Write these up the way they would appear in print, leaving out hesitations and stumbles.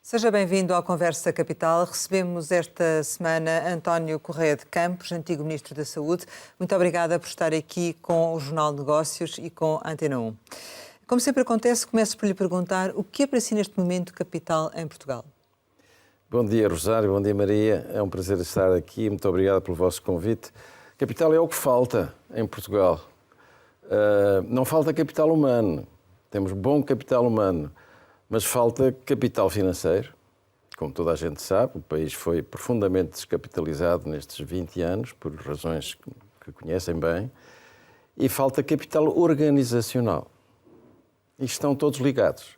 Seja bem-vindo ao Conversa Capital. Recebemos esta semana António Correia de Campos, antigo Ministro da Saúde. Muito obrigada por estar aqui com o Jornal de Negócios e com a Antena 1. Como sempre acontece, começo por lhe perguntar o que é para si neste momento capital em Portugal? Bom dia, Rosário. Bom dia, Maria. É um prazer estar aqui. Muito obrigado pelo vosso convite. Capital é o que falta em Portugal. Não falta capital humano. Temos bom capital humano. Mas falta capital financeiro. Como toda a gente sabe, o país foi profundamente descapitalizado nestes 20 anos, por razões que conhecem bem, e falta capital organizacional. E estão todos ligados.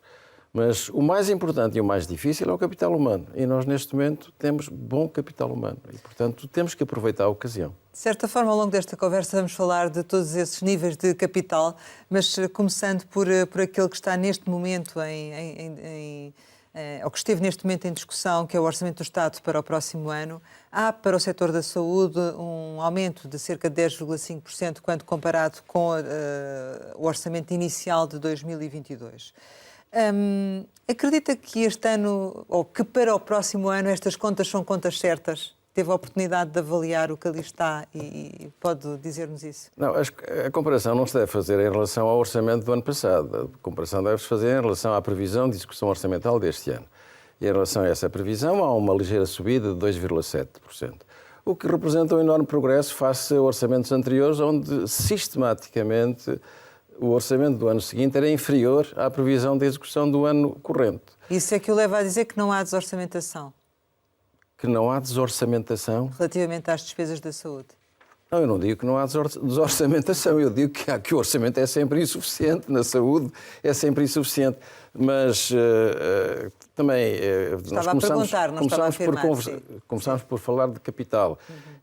Mas o mais importante e o mais difícil é o capital humano. E nós, neste momento, temos bom capital humano. E, portanto, temos que aproveitar a ocasião. De certa forma, ao longo desta conversa, vamos falar de todos esses níveis de capital, mas começando por aquele que está neste momento ou que esteve neste momento em discussão, que é o Orçamento do Estado para o próximo ano. Há para o setor da saúde um aumento de cerca de 10,5% quando comparado com o orçamento inicial de 2022. Acredita que este ano, ou que para o próximo ano, estas contas são contas certas? Teve a oportunidade de avaliar o que ali está e pode dizer-nos isso? Não, a comparação não se deve fazer em relação ao orçamento do ano passado. A comparação deve-se fazer em relação à previsão de execução orçamental deste ano. E em relação a essa previsão, há uma ligeira subida de 2,7%. O que representa um enorme progresso face a orçamentos anteriores, onde sistematicamente o orçamento do ano seguinte era inferior à previsão de execução do ano corrente. Isso é que o leva a dizer que não há desorçamentação? Que não há desorçamentação? Relativamente às despesas da saúde? Não, eu não digo que não há desorçamentação, eu digo que o orçamento é sempre insuficiente, na saúde é sempre insuficiente, mas também Estava a perguntar, não estava a afirmar. Começámos por falar de capital.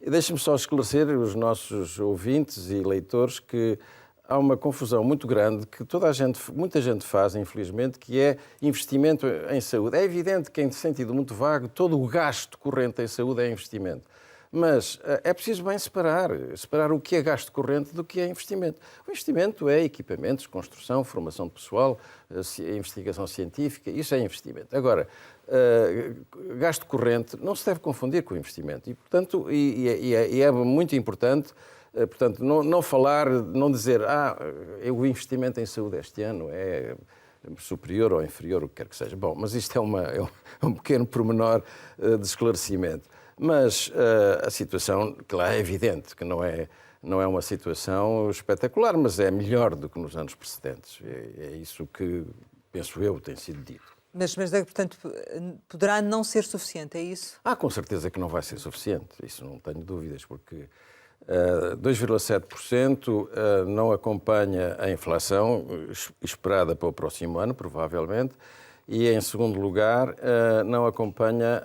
Deixe-me só esclarecer os nossos ouvintes e leitores que há uma confusão muito grande que muita gente faz, infelizmente, que é investimento em saúde. É evidente que, em sentido muito vago, todo o gasto corrente em saúde é investimento. Mas é preciso bem separar o que é gasto corrente do que é investimento. O investimento é equipamentos, construção, formação de pessoal, investigação científica, isso é investimento. Agora, gasto corrente não se deve confundir com investimento. E, portanto, é muito importante. Portanto, não dizer o investimento em saúde este ano é superior ou inferior, o que quer que seja. Bom, mas isto é um pequeno pormenor de esclarecimento. Mas a situação, claro, é evidente que não é uma situação espetacular, mas é melhor do que nos anos precedentes. É isso que, penso eu, tem sido dito. Mas, portanto, poderá não ser suficiente, é isso? Com certeza que não vai ser suficiente, isso não tenho dúvidas, porque 2,7% não acompanha a inflação esperada para o próximo ano, provavelmente, e, em segundo lugar, não acompanha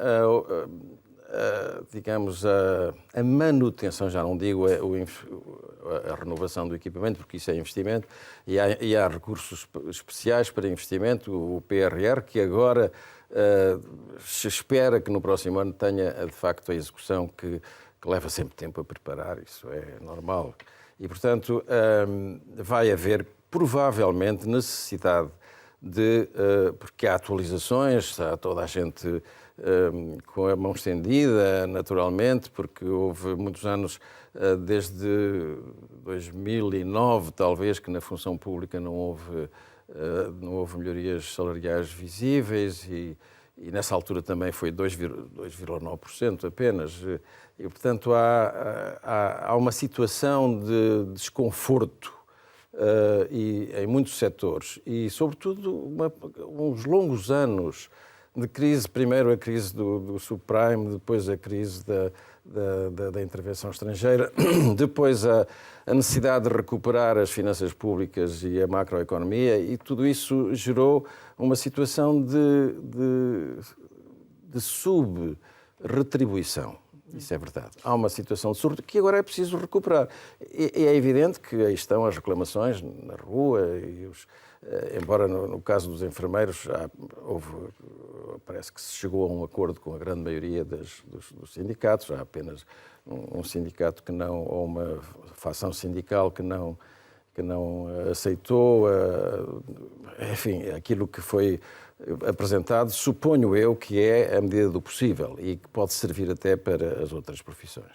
digamos, a manutenção, já não digo a renovação do equipamento, porque isso é investimento, e há recursos especiais para investimento, o PRR, que agora se espera que no próximo ano tenha, de facto, a execução que leva sempre tempo a preparar, isso é normal. E, portanto, vai haver, provavelmente, necessidade porque há atualizações, está toda a gente com a mão estendida, naturalmente, porque houve muitos anos, desde 2009, talvez, que na função pública não houve melhorias salariais visíveis e nessa altura também foi 2,9% apenas. E, portanto, há uma situação de desconforto em muitos setores e, sobretudo, uns longos anos de crise. Primeiro a crise do subprime, depois a crise da intervenção estrangeira, depois a necessidade de recuperar as finanças públicas e a macroeconomia, e tudo isso gerou uma situação de sub-retribuição. Isso é verdade. Há uma situação de surto que agora é preciso recuperar. E é evidente que aí estão as reclamações na rua, embora no caso dos enfermeiros parece que se chegou a um acordo com a grande maioria dos sindicatos. Há apenas um sindicato que não, ou uma facção sindical que aceitou, enfim, aquilo que foi apresentado, suponho eu que é a medida do possível e que pode servir até para as outras profissões.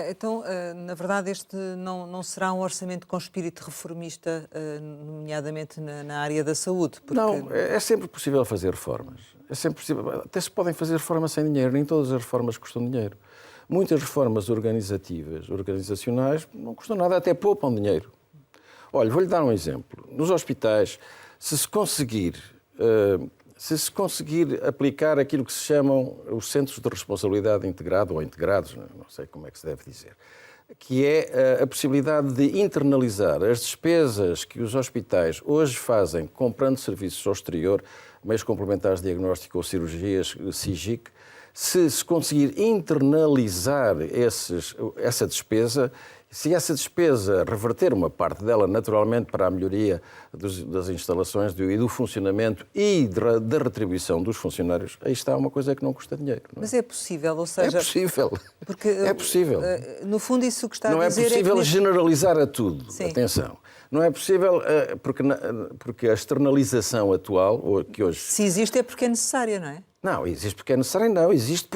Então, na verdade, este não será um orçamento com espírito reformista, nomeadamente na área da saúde? Porque... Não, é sempre possível fazer reformas. É sempre possível. Até se podem fazer reformas sem dinheiro, nem todas as reformas custam dinheiro. Muitas reformas organizacionais, não custam nada, até poupam dinheiro. Olha, vou-lhe dar um exemplo. Nos hospitais, se se conseguir aplicar aquilo que se chamam os centros de responsabilidade integrado ou integrados, não sei como é que se deve dizer, que é a possibilidade de internalizar as despesas que os hospitais hoje fazem comprando serviços ao exterior, meios complementares de diagnóstico ou cirurgias SIGIC, se conseguir internalizar essa despesa, se essa despesa reverter uma parte dela naturalmente para a melhoria das instalações e do funcionamento e da retribuição dos funcionários, aí está uma coisa que não custa dinheiro. Não é? Mas é possível, ou seja... É possível. Porque, é possível. No fundo, isso que está não a dizer é possível que... generalizar a tudo. Sim. Atenção. Não é possível, porque a externalização atual, que hoje... Se existe é porque é necessária, não é? Não, existe porque é necessário, não. Existe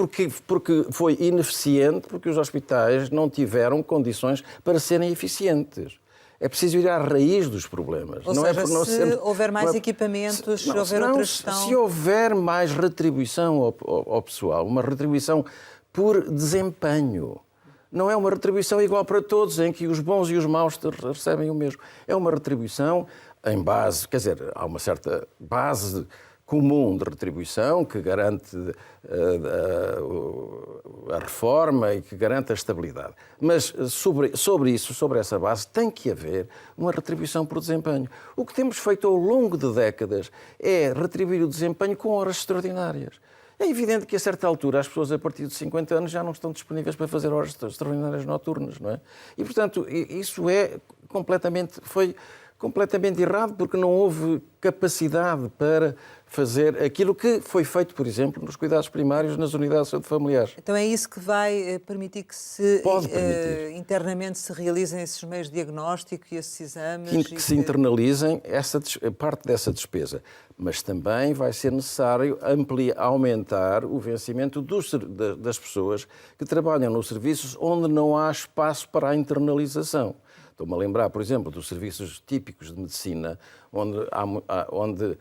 porque foi ineficiente, porque os hospitais não tiveram condições para serem eficientes. É preciso ir à raiz dos problemas. Ou seja, se houver mais equipamentos, se houver outra gestão... Se houver mais retribuição ao pessoal, uma retribuição por desempenho. Não é uma retribuição igual para todos, em que os bons e os maus recebem o mesmo. É uma retribuição em base, quer dizer, há uma certa base comum de retribuição que garante a reforma e que garante a estabilidade. Mas sobre essa base tem que haver uma retribuição por desempenho. O que temos feito ao longo de décadas é retribuir o desempenho com horas extraordinárias. É evidente que a certa altura as pessoas a partir de 50 anos já não estão disponíveis para fazer horas extraordinárias noturnas, não é? E, portanto, isso foi completamente errado, porque não houve capacidade para fazer aquilo que foi feito, por exemplo, nos cuidados primários, nas unidades de saúde familiares. Então é isso que vai permitir que internamente se realizem esses meios de diagnóstico e esses exames? Que se internalizem parte dessa despesa. Mas também vai ser necessário aumentar o vencimento das pessoas que trabalham nos serviços onde não há espaço para a internalização. Estou-me a lembrar, por exemplo, dos serviços típicos de medicina, onde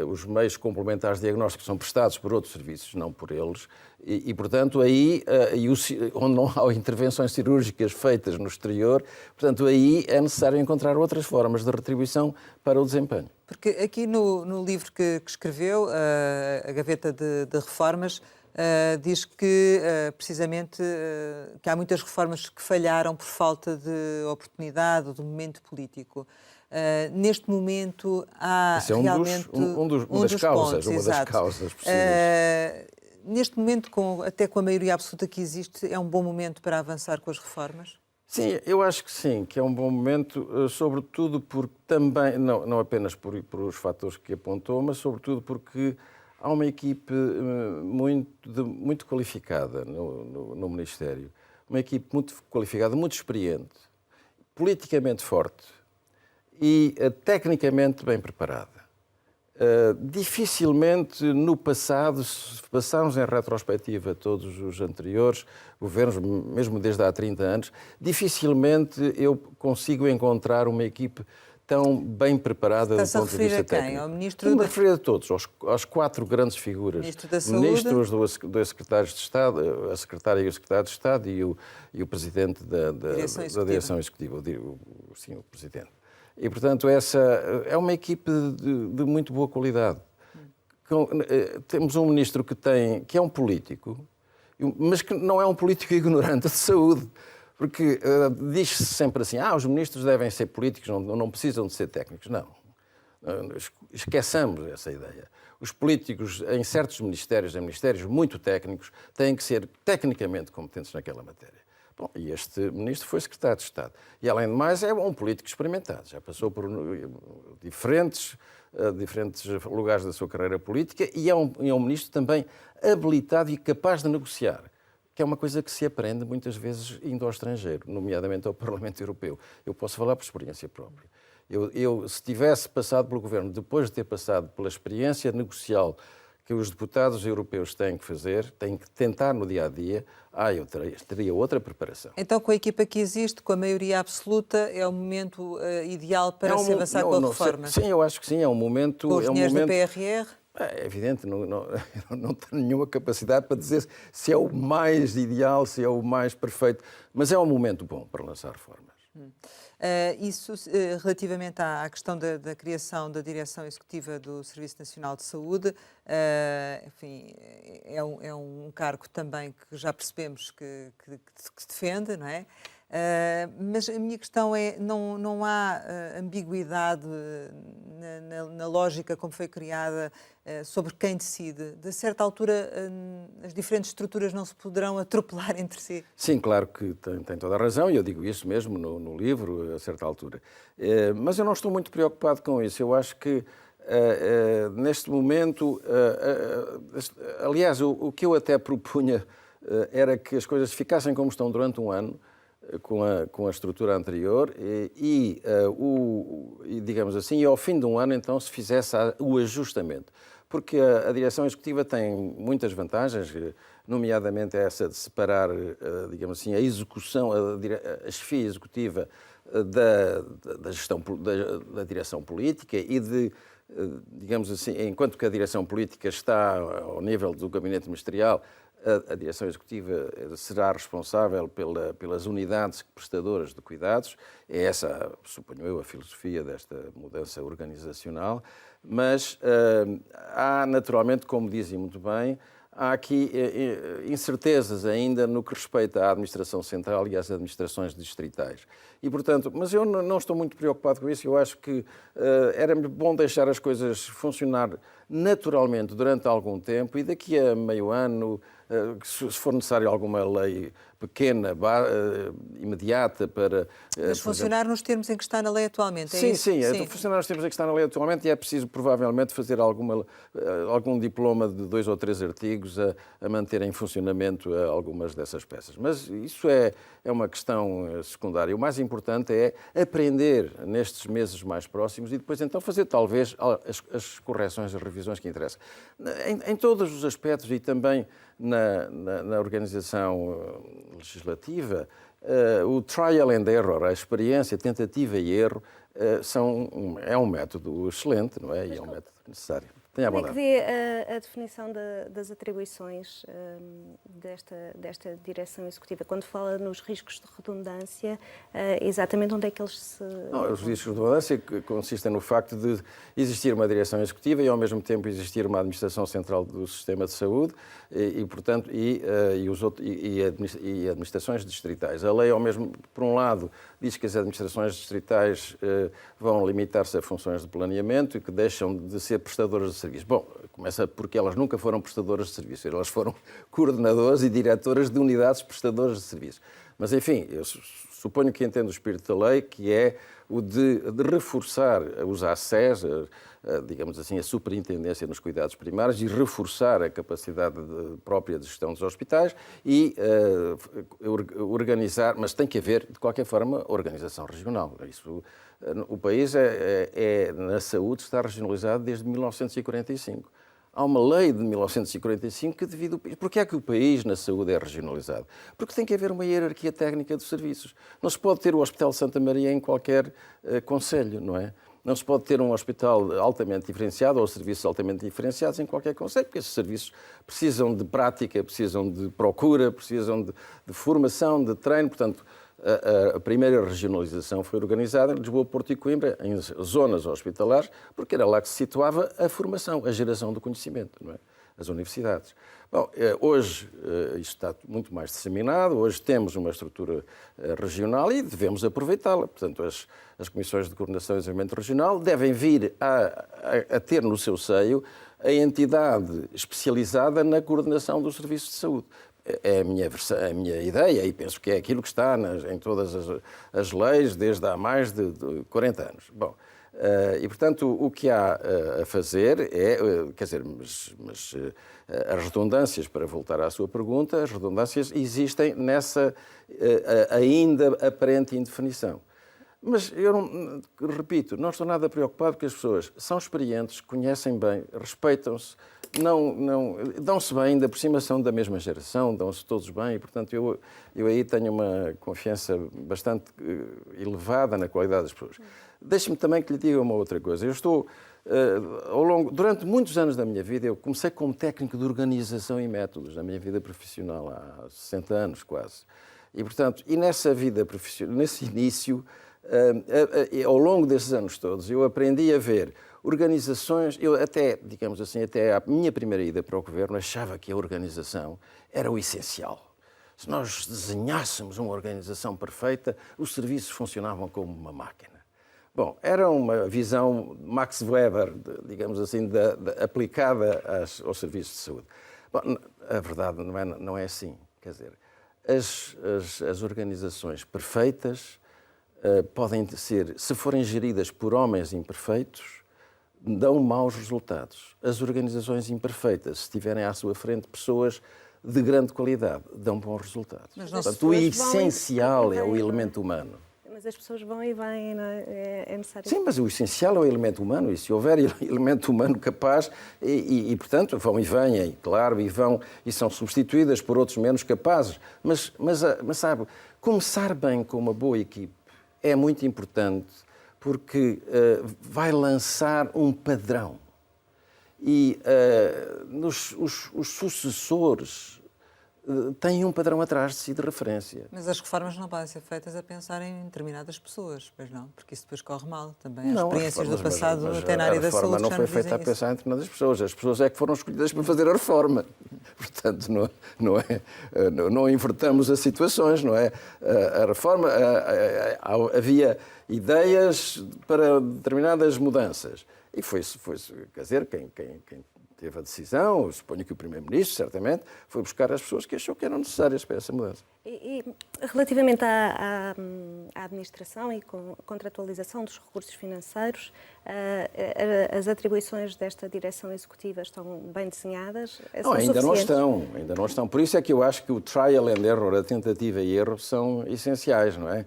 os meios complementares de diagnóstico são prestados por outros serviços, não por eles, e portanto, aí, onde não há intervenções cirúrgicas feitas no exterior, portanto, aí é necessário encontrar outras formas de retribuição para o desempenho. Porque aqui no livro que escreveu, A Gaveta de Reformas, diz que, precisamente, que há muitas reformas que falharam por falta de oportunidade ou de momento político. Neste momento há realmente uma das causas possíveis. Neste momento, até com a maioria absoluta que existe, é um bom momento para avançar com as reformas? Sim, eu acho que sim, que é um bom momento, sobretudo porque também, não apenas por os fatores que apontou, mas sobretudo porque há uma equipe muito qualificada no Ministério, uma equipe muito qualificada, muito experiente, politicamente forte e tecnicamente bem preparada. Dificilmente no passado, se passarmos em retrospectiva todos os anteriores governos, mesmo desde há 30 anos, dificilmente eu consigo encontrar uma equipe tão bem preparada do ponto de vista técnico. Ao ministro Estou-me a referir a todos, aos 4 grandes figuras. Ministro da Saúde. Ministros, dois secretários de Estado, a secretária e o secretário de Estado e o presidente da Direção Executiva. Sim, o presidente. E, portanto, essa é uma equipe de muito boa qualidade. Temos um ministro que é um político, mas que não é um político ignorante de saúde. Porque diz-se sempre assim, os ministros devem ser políticos, não precisam de ser técnicos. Não. Esqueçamos essa ideia. Os políticos, em certos ministérios, em ministérios muito técnicos, têm que ser tecnicamente competentes naquela matéria. Bom, e este ministro foi secretário de Estado. E, além de mais, é um político experimentado. Já passou por diferentes lugares da sua carreira política e é um ministro também habilitado e capaz de negociar. que é uma coisa que se aprende muitas vezes indo ao estrangeiro, nomeadamente ao Parlamento Europeu. Eu posso falar por experiência própria. Se tivesse passado pelo Governo, depois de ter passado pela experiência negocial que os deputados europeus têm que fazer, têm que tentar no dia-a-dia, eu teria outra preparação. Então, com a equipa que existe, com a maioria absoluta, é o momento ideal para se avançar com a reforma? Sim, eu acho que sim, é um momento... Com os dinheiros da PRR? É evidente, não tenho nenhuma capacidade para dizer se é o mais ideal, se é o mais perfeito, mas é um momento bom para lançar reformas. Isso relativamente à questão da criação da Direção Executiva do Serviço Nacional de Saúde, enfim, é um cargo também que já percebemos que defende, não é? Mas a minha questão é, não há ambiguidade na lógica como foi criada sobre quem decide? De certa altura, as diferentes estruturas não se poderão atropelar entre si? Sim, claro que tem toda a razão, e eu digo isso mesmo no livro, a certa altura. Mas eu não estou muito preocupado com isso. Eu acho que, neste momento, aliás, o que eu até propunha era que as coisas ficassem como estão durante um ano, com a estrutura anterior e, digamos assim, e ao fim de um ano, então, se fizesse o ajustamento. Porque a direção executiva tem muitas vantagens, nomeadamente essa de separar, digamos assim, a execução, a chefia executiva da gestão da direção política e digamos assim, enquanto que a direção política está ao nível do gabinete ministerial, a direção executiva será responsável pelas unidades prestadoras de cuidados. É essa, suponho eu, a filosofia desta mudança organizacional. Mas há, naturalmente, como dizem muito bem, há aqui incertezas ainda no que respeita à administração central e às administrações distritais. E, portanto, mas eu não estou muito preocupado com isso. Eu acho que era bom deixar as coisas funcionar naturalmente durante algum tempo e daqui a meio ano, se for necessário alguma lei pequena, imediata para... Mas funcionar nos termos em que está na lei atualmente, é sim, isso? Sim, funcionar nos termos em que está na lei atualmente e é preciso provavelmente fazer algum diploma de 2 ou 3 artigos a manter em funcionamento algumas dessas peças. Mas isso é uma questão secundária. O mais importante é aprender nestes meses mais próximos e depois então fazer talvez as correções, as revisões que interessam. Em todos os aspectos e também na organização legislativa, o trial and error, a experiência, tentativa e erro, é um método excelente, não é? E é um método necessário. Tenha a Como é bondade. que vê a definição das atribuições desta direção executiva? Quando fala nos riscos de redundância, exatamente onde é que eles se... Não, os riscos de redundância consistem no facto de existir uma direção executiva e, ao mesmo tempo, existir uma administração central do sistema de saúde e portanto, administrações distritais. A lei, por um lado, diz que as administrações distritais vão limitar-se a funções de planeamento e que deixam de ser prestadoras de serviço. Bom, começa porque elas nunca foram prestadoras de serviço, elas foram coordenadoras e diretoras de unidades prestadoras de serviço. Mas, enfim, eu suponho que entendo o espírito da lei, que é o de reforçar os ACES, digamos assim, a superintendência nos cuidados primários e reforçar a capacidade própria de gestão dos hospitais e organizar, mas tem que haver, de qualquer forma, organização regional. O país na saúde está regionalizado desde 1945. Há uma lei de 1945 que divide o país. Porquê é que o país na saúde é regionalizado? Porque tem que haver uma hierarquia técnica dos serviços. Não se pode ter o Hospital de Santa Maria em qualquer concelho, não é? Não se pode ter um hospital altamente diferenciado ou serviços altamente diferenciados em qualquer concelho, porque esses serviços precisam de prática, precisam de procura, precisam de formação, de treino. Portanto, a primeira regionalização foi organizada em Lisboa, Porto e Coimbra, em zonas hospitalares, porque era lá que se situava a formação, a geração do conhecimento, não é? As universidades. Bom, hoje isto está muito mais disseminado, hoje temos uma estrutura regional e devemos aproveitá-la. Portanto, as comissões de coordenação e desenvolvimento regional devem vir a ter no seu seio a entidade especializada na coordenação dos serviços de saúde. É a minha ideia e penso que é aquilo que está em todas as leis desde há mais de 40 anos. Bom, E, portanto, o que há a fazer é, quer dizer, as redundâncias, para voltar à sua pergunta, as redundâncias existem nessa ainda aparente indefinição. Mas eu não, repito, não estou nada preocupado porque as pessoas são experientes, conhecem bem, respeitam-se, dão-se bem, ainda por cima são da mesma geração, dão-se todos bem e, portanto, eu aí tenho uma confiança bastante elevada na qualidade das pessoas. Deixe-me também que lhe diga uma outra coisa. Eu estou, durante muitos anos da minha vida, eu comecei como técnico de organização e métodos, na minha vida profissional, há 60 anos quase. E, portanto, nessa vida profissional, nesse início, ao longo desses anos todos, eu aprendi a ver organizações, eu até, digamos assim, até a minha primeira ida para o governo, achava que a organização era o essencial. Se nós desenhássemos uma organização perfeita, os serviços funcionavam como uma máquina. Bom, era uma visão Max Weber, digamos assim, aplicada aos serviços de saúde. Bom, a verdade não é assim. Quer dizer, as organizações perfeitas podem ser, se forem geridas por homens imperfeitos, dão maus resultados. As organizações imperfeitas, se tiverem à sua frente pessoas de grande qualidade, dão bons resultados. Portanto, o essencial é o elemento humano. Mas as pessoas vão e vêm, não é? É necessário... Sim, mas o essencial é o elemento humano, e se houver elemento humano capaz, portanto, vão e vêm, claro, e são substituídas por outros menos capazes. Mas sabe, começar bem com uma boa equipe é muito importante, porque vai lançar um padrão. E os sucessores têm um padrão atrás de si de referência. Mas as reformas não podem ser feitas a pensar em determinadas pessoas, pois não? Porque isso depois corre mal também. As experiências do passado, até na área da saúde, a reforma não foi feita a pensar em determinadas pessoas. As pessoas é que foram escolhidas para fazer a reforma. Portanto, não invertamos as situações, não é? A reforma, havia ideias para determinadas mudanças. E foi quer dizer, quem teve a decisão, suponho que o Primeiro-Ministro, certamente, foi buscar as pessoas que achou que eram necessárias para essa mudança. E relativamente à administração e contratualização dos recursos financeiros, as atribuições desta direção executiva estão bem desenhadas? Não, ainda não estão. Por isso é que eu acho que o trial and error, a tentativa e erro, são essenciais, não é?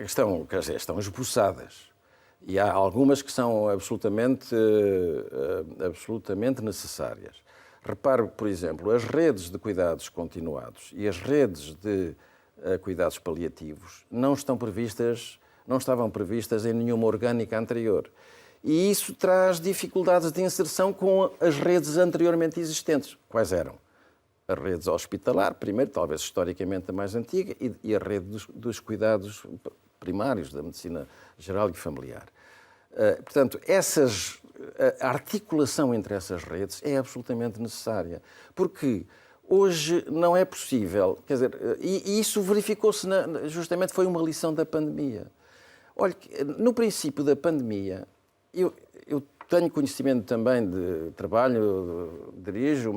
Estão esboçadas. E há algumas que são absolutamente necessárias. Repare, por exemplo, as redes de cuidados continuados e as redes de cuidados paliativos não estavam previstas em nenhuma orgânica anterior. E isso traz dificuldades de inserção com as redes anteriormente existentes. Quais eram? As redes hospitalar, primeiro, talvez historicamente a mais antiga, e a rede dos cuidados primários, da medicina geral e familiar. Portanto, a articulação entre essas redes é absolutamente necessária, porque hoje não é possível, quer dizer, e isso verificou-se, justamente foi uma lição da pandemia. Olha, no princípio da pandemia, eu tenho conhecimento também de trabalho, dirijo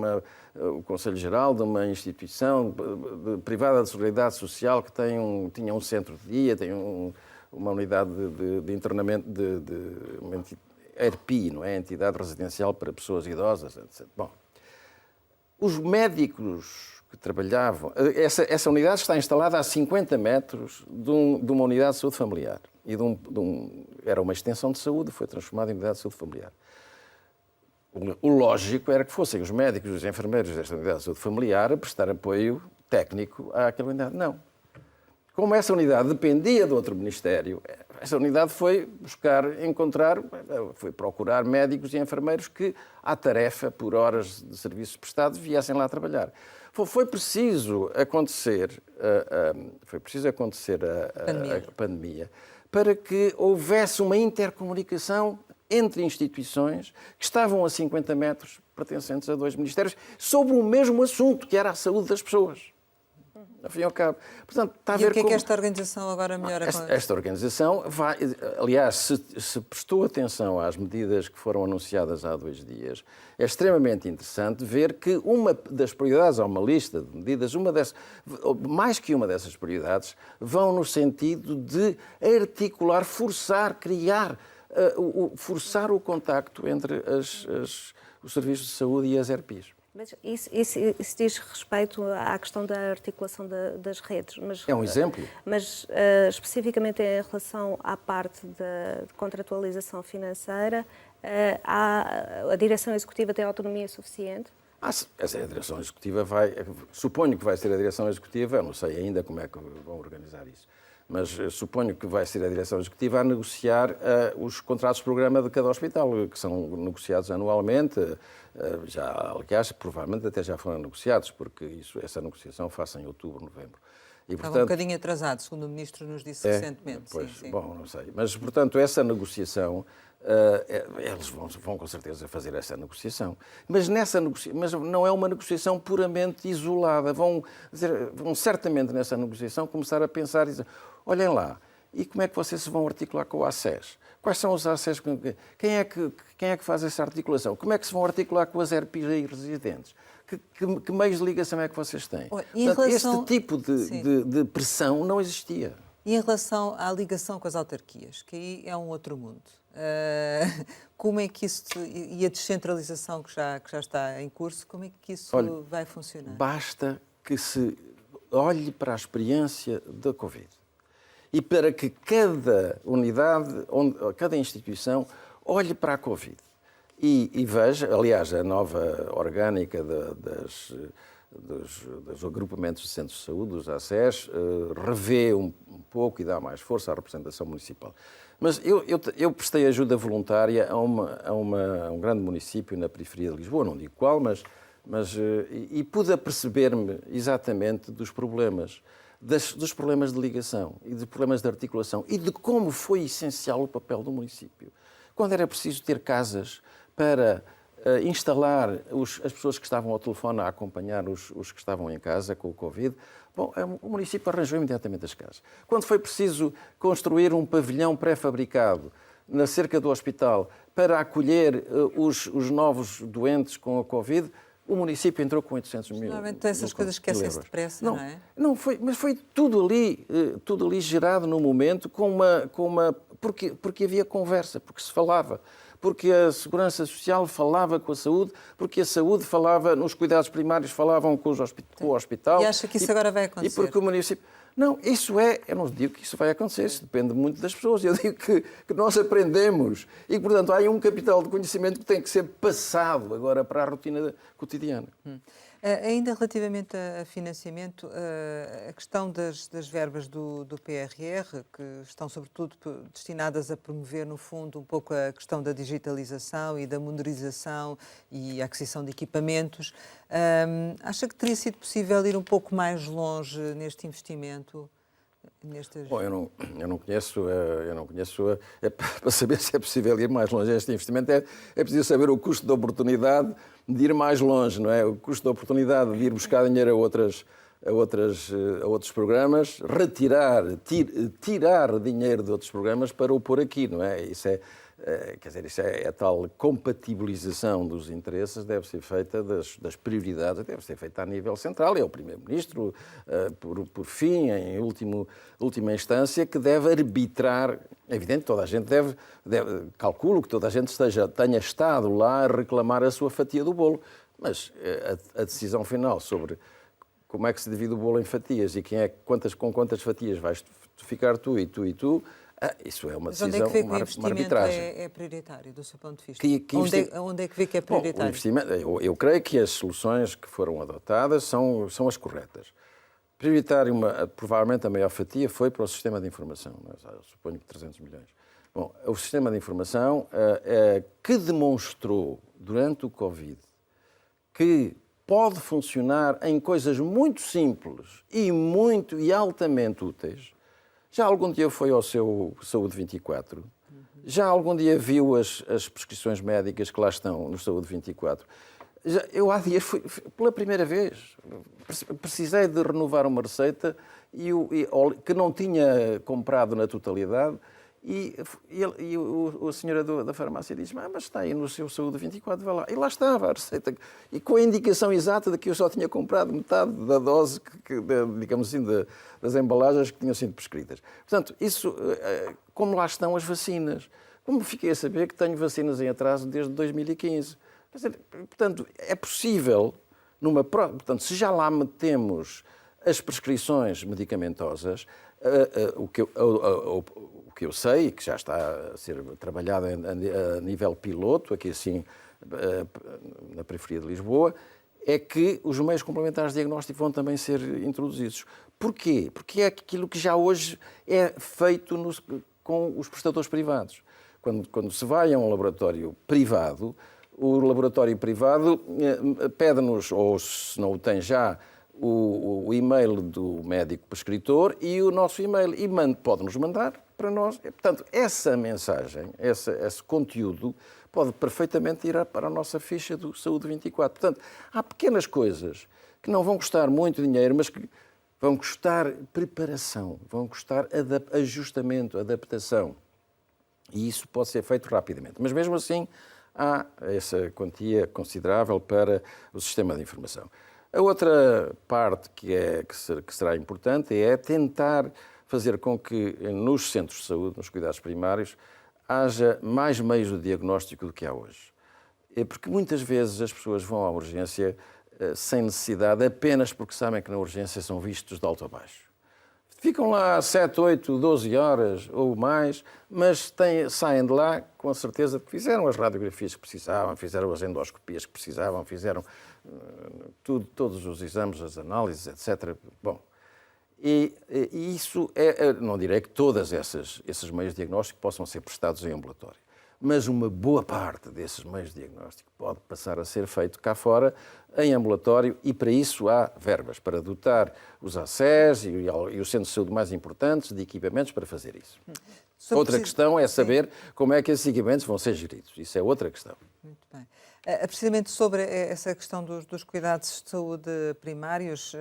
o Conselho Geral de uma instituição privada de solidariedade social que tinha um centro de dia, tem uma unidade de internamento uma ERPI, não é? Entidade Residencial para Pessoas Idosas, etc. Bom, os médicos que trabalhavam... Essa unidade está instalada a 50 metros de uma unidade de saúde familiar. Era uma extensão de saúde, foi transformada em unidade de saúde familiar. O lógico era que fossem os médicos e os enfermeiros desta unidade de saúde familiar a prestar apoio técnico àquela unidade. Não. Como essa unidade dependia de outro ministério, essa unidade foi procurar médicos e enfermeiros que, à tarefa, por horas de serviços prestados, viessem lá trabalhar. Foi preciso acontecer a pandemia para que houvesse uma intercomunicação entre instituições que estavam a 50 metros, pertencentes a dois ministérios, sobre o mesmo assunto, que era a saúde das pessoas. Ao fim e ao cabo. Portanto, está a ver o que é que esta organização agora melhora? Esta organização vai... Aliás, se prestou atenção às medidas que foram anunciadas há 2 dias, é extremamente interessante ver que uma das prioridades, há uma lista de medidas, mais que uma dessas prioridades, vão no sentido de articular, forçar, criar forçar o contacto entre os serviços de saúde e as ERPs. Mas isso diz respeito à questão da articulação das redes. Mas, é um exemplo. Mas, especificamente em relação à parte de contratualização financeira, a direção executiva tem autonomia suficiente? A direção executiva suponho que vai ser a direção executiva, eu não sei ainda como é que vão organizar isso, mas suponho que vai ser a direção executiva a negociar os contratos de programa de cada hospital, que são negociados anualmente, aliás, provavelmente até já foram negociados, porque essa negociação faça em outubro, novembro. E, portanto, estava um bocadinho atrasado, segundo o Ministro nos disse recentemente. Pois, sim. Bom, não sei. Mas, portanto, essa negociação, eles vão com certeza fazer essa negociação. Mas mas não é uma negociação puramente isolada. Vão certamente nessa negociação começar a pensar e dizer, olhem lá, e como é que vocês se vão articular com o ACES? Quais são os ACES? Quem é que faz essa articulação? Como é que se vão articular com as ERPs aí residentes? Que meios de ligação é que vocês têm? Portanto, este tipo de pressão não existia. E em relação à ligação com as autarquias, que aí é um outro mundo, como é que isso, e a descentralização que já está em curso, como é que isso vai funcionar? Basta que se olhe para a experiência da Covid e para que cada unidade, cada instituição, olhe para a Covid e veja, aliás, a nova orgânica dos agrupamentos de centros de saúde, dos ACES, revê um pouco e dá mais força à representação municipal. Mas eu prestei ajuda voluntária a um grande município na periferia de Lisboa, não digo qual, e pude aperceber-me exatamente dos problemas de ligação e de problemas de articulação e de como foi essencial o papel do município. Quando era preciso ter casas para instalar as pessoas que estavam ao telefone a acompanhar os que estavam em casa com o Covid, o município arranjou imediatamente as casas. Quando foi preciso construir um pavilhão pré-fabricado na cerca do hospital para acolher os novos doentes com a Covid, o município entrou com 800 mil. Normalmente essas coisas esquecem-se depressa, não é? Não foi, mas foi tudo ali gerado no momento porque havia conversa, porque se falava, porque a Segurança Social falava com a saúde, porque a saúde falava, nos cuidados primários falavam com o hospital. E acha que isso agora vai acontecer? E porque o município... Não, eu não digo que isso vai acontecer, isso depende muito das pessoas. Eu digo que nós aprendemos e, portanto, há um capital de conhecimento que tem que ser passado agora para a rotina cotidiana. Ainda relativamente a financiamento, a questão das verbas do PRR, que estão sobretudo destinadas a promover, no fundo, um pouco a questão da digitalização e da monitorização e a aquisição de equipamentos, acha que teria sido possível ir um pouco mais longe neste investimento? Bom, eu não conheço, para saber se é possível ir mais longe neste investimento, é preciso saber o custo da oportunidade de ir mais longe, não é? O custo da oportunidade de ir buscar dinheiro a outros programas, tirar dinheiro de outros programas para o pôr aqui, não é? Isso é a tal compatibilização dos interesses, deve ser feita das prioridades, deve ser feita a nível central. É o Primeiro-Ministro, por fim, em última instância, que deve arbitrar. É evidente, toda a gente calculo que toda a gente tenha estado lá a reclamar a sua fatia do bolo, mas a decisão final sobre como é que se divide o bolo em fatias e com quantas fatias vais ficar tu e tu e tu, isso é uma decisão, onde é que vê que uma o investimento arbitragem. é prioritário, do seu ponto de vista? Onde é que vê que é prioritário? Bom, eu creio que as soluções que foram adotadas são as corretas. Prioritário, provavelmente a maior fatia foi para o sistema de informação, suponho que 300 milhões. Bom, o sistema de informação que demonstrou durante o Covid que pode funcionar em coisas muito simples e altamente úteis. Já algum dia foi ao seu Saúde 24? Já algum dia viu as prescrições médicas que lá estão no Saúde 24? Eu há dias fui pela primeira vez. Precisei de renovar uma receita que não tinha comprado na totalidade e a senhora da farmácia disse, mas está aí no seu Saúde 24, vai lá. E lá estava a receita, e com a indicação exata de que eu só tinha comprado metade da dose, digamos assim, das embalagens que tinham sido prescritas. Portanto, isso, como lá estão as vacinas, como fiquei a saber que tenho vacinas em atraso desde 2015. Quer dizer, portanto, é possível, portanto, se já lá metemos as prescrições medicamentosas, o que eu sei, que já está a ser trabalhado a nível piloto, aqui assim, na periferia de Lisboa, é que os meios complementares de diagnóstico vão também ser introduzidos. Porquê? Porque é aquilo que já hoje é feito com os prestadores privados. Quando se vai a um laboratório privado, o laboratório privado pede-nos, ou se não o tem já, o e-mail do médico prescritor e o nosso e-mail. E pode-nos mandar para nós. Portanto, essa mensagem, esse conteúdo, pode perfeitamente ir para a nossa ficha do Saúde 24. Portanto, há pequenas coisas que não vão custar muito dinheiro, mas que vão custar preparação, vão custar ajustamento, adaptação. E isso pode ser feito rapidamente. Mas mesmo assim, há essa quantia considerável para o sistema de informação. A outra parte que será importante é tentar fazer com que nos centros de saúde, nos cuidados primários, haja mais meios de diagnóstico do que há hoje. Porque muitas vezes as pessoas vão à urgência sem necessidade, apenas porque sabem que na urgência são vistos de alto a baixo. Ficam lá 7, 8, 12 horas ou mais, mas saem de lá com a certeza de que fizeram as radiografias que precisavam, fizeram as endoscopias que precisavam, fizeram todos os exames, as análises, etc. Bom, e isso não direi que todos esses meios de diagnóstico possam ser prestados em ambulatório, mas uma boa parte desses meios de diagnóstico pode passar a ser feito cá fora, em ambulatório, e para isso há verbas, para dotar os ACES e os centros de saúde mais importantes de equipamentos para fazer isso. Outra questão é saber como é que esses equipamentos vão ser geridos. Isso é outra questão. Muito bem. Precisamente sobre essa questão dos cuidados de saúde primários,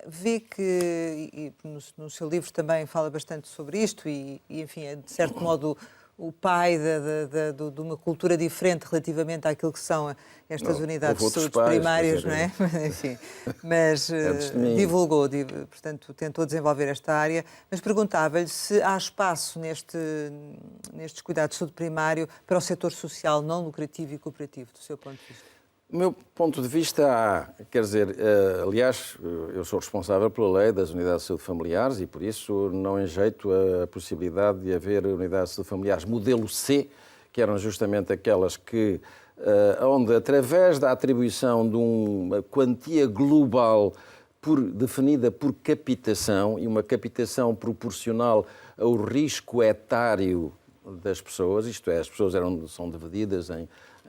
vê que, e no seu livro também fala bastante sobre isto, e enfim, é de certo modo o pai de uma cultura diferente relativamente àquilo que são estas unidades de saúde primárias, não é? Enfim, mas divulgou, portanto, tentou desenvolver esta área, mas perguntava-lhe se há espaço nestes cuidados de saúde primário para o setor social não lucrativo e cooperativo, do seu ponto de vista. Do meu ponto de vista, quer dizer, aliás, eu sou responsável pela lei das unidades de saúde familiares e, por isso, não enjeito a possibilidade de haver unidades de saúde familiares modelo C, que eram justamente aquelas que, onde, através da atribuição de uma quantia global definida por capitação, e uma capitação proporcional ao risco etário das pessoas, isto é, as pessoas são divididas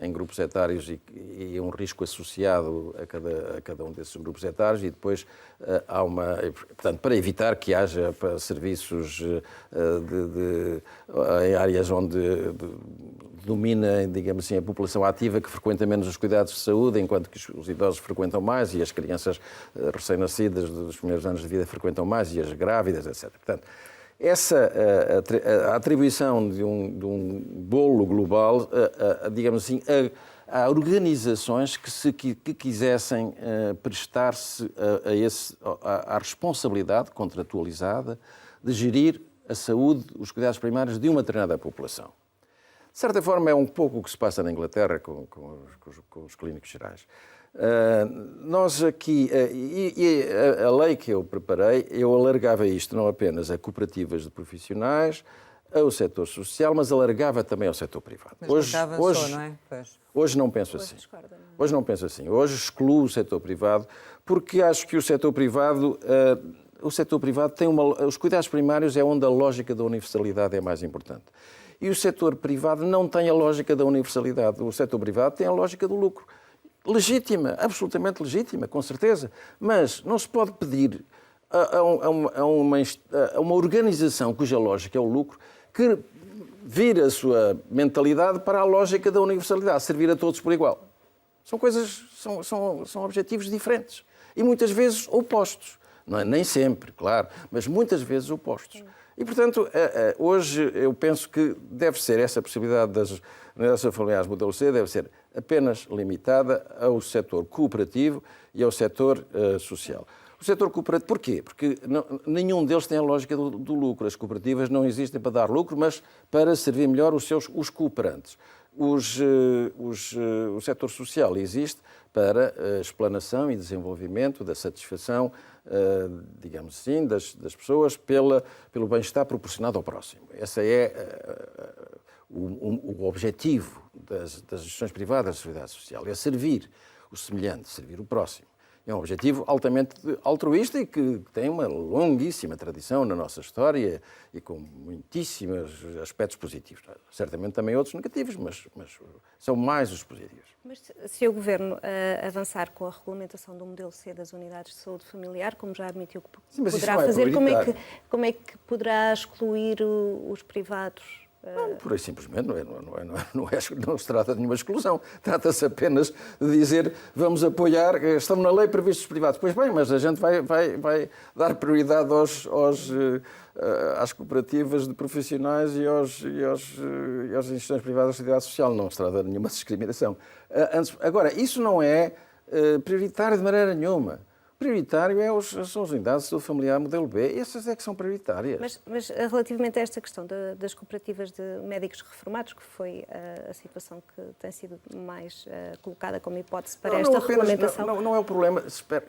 em grupos etários e um risco associado a cada um desses grupos etários, e depois há portanto, para evitar que haja serviços em áreas onde domina, digamos assim, a população ativa que frequenta menos os cuidados de saúde, enquanto que os idosos frequentam mais e as crianças recém-nascidas dos primeiros anos de vida frequentam mais e as grávidas, etc. Portanto, a atribuição de um bolo global, digamos assim, a organizações que quisessem prestar-se à responsabilidade contratualizada de gerir a saúde, os cuidados primários de uma determinada população. De certa forma, é um pouco o que se passa na Inglaterra com os clínicos gerais. Nós aqui, a lei que eu preparei, eu alargava isto não apenas a cooperativas de profissionais, ao setor social, mas alargava também ao setor privado. Mas hoje avançou, não é? Pois. Hoje não penso assim. Hoje não penso assim. Hoje excluo o setor privado, porque acho que o setor privado tem os cuidados primários é onde a lógica da universalidade é mais importante. E o setor privado não tem a lógica da universalidade. O setor privado tem a lógica do lucro. Legítima, absolutamente legítima, com certeza. Mas não se pode pedir a uma organização cuja lógica é o lucro que vire a sua mentalidade para a lógica da universalidade, servir a todos por igual. São coisas, são objetivos diferentes e muitas vezes opostos. Não é? Nem sempre, claro, mas muitas vezes opostos. E, portanto, hoje eu penso que deve ser essa possibilidade das unidades familiares modelo C, deve ser apenas limitada ao setor cooperativo e ao setor social. O O setor cooperativo, porquê? Porque nenhum deles tem a lógica do lucro. As cooperativas não existem para dar lucro, mas para servir melhor os cooperantes. O setor social existe para a explanação e desenvolvimento da satisfação, digamos assim, das pessoas pelo bem-estar proporcionado ao próximo. Esse é o objetivo das gestões privadas da seguridade social, é servir o semelhante, servir o próximo. É um objetivo altamente altruísta e que tem uma longuíssima tradição na nossa história e com muitíssimos aspectos positivos. Certamente também outros negativos, mas são mais os positivos. Mas se o Governo avançar com a regulamentação do modelo C das unidades de saúde familiar, como já admitiu que poderá fazer, como é que poderá excluir os privados? Não, por aí simplesmente não se trata de nenhuma exclusão. Trata-se apenas de dizer vamos apoiar, estão na lei previstos os privados. Pois bem, mas a gente vai dar prioridade às cooperativas de profissionais e às instituições privadas da seguridade social. Não se trata de nenhuma discriminação. Agora, isso não é prioritário de maneira nenhuma. Prioritário são as unidades de saúde familiar modelo B. Essas é que são prioritárias. Mas relativamente a esta questão das cooperativas de médicos reformados, que foi a situação que tem sido mais colocada como hipótese para esta regulamentação... Não é o problema.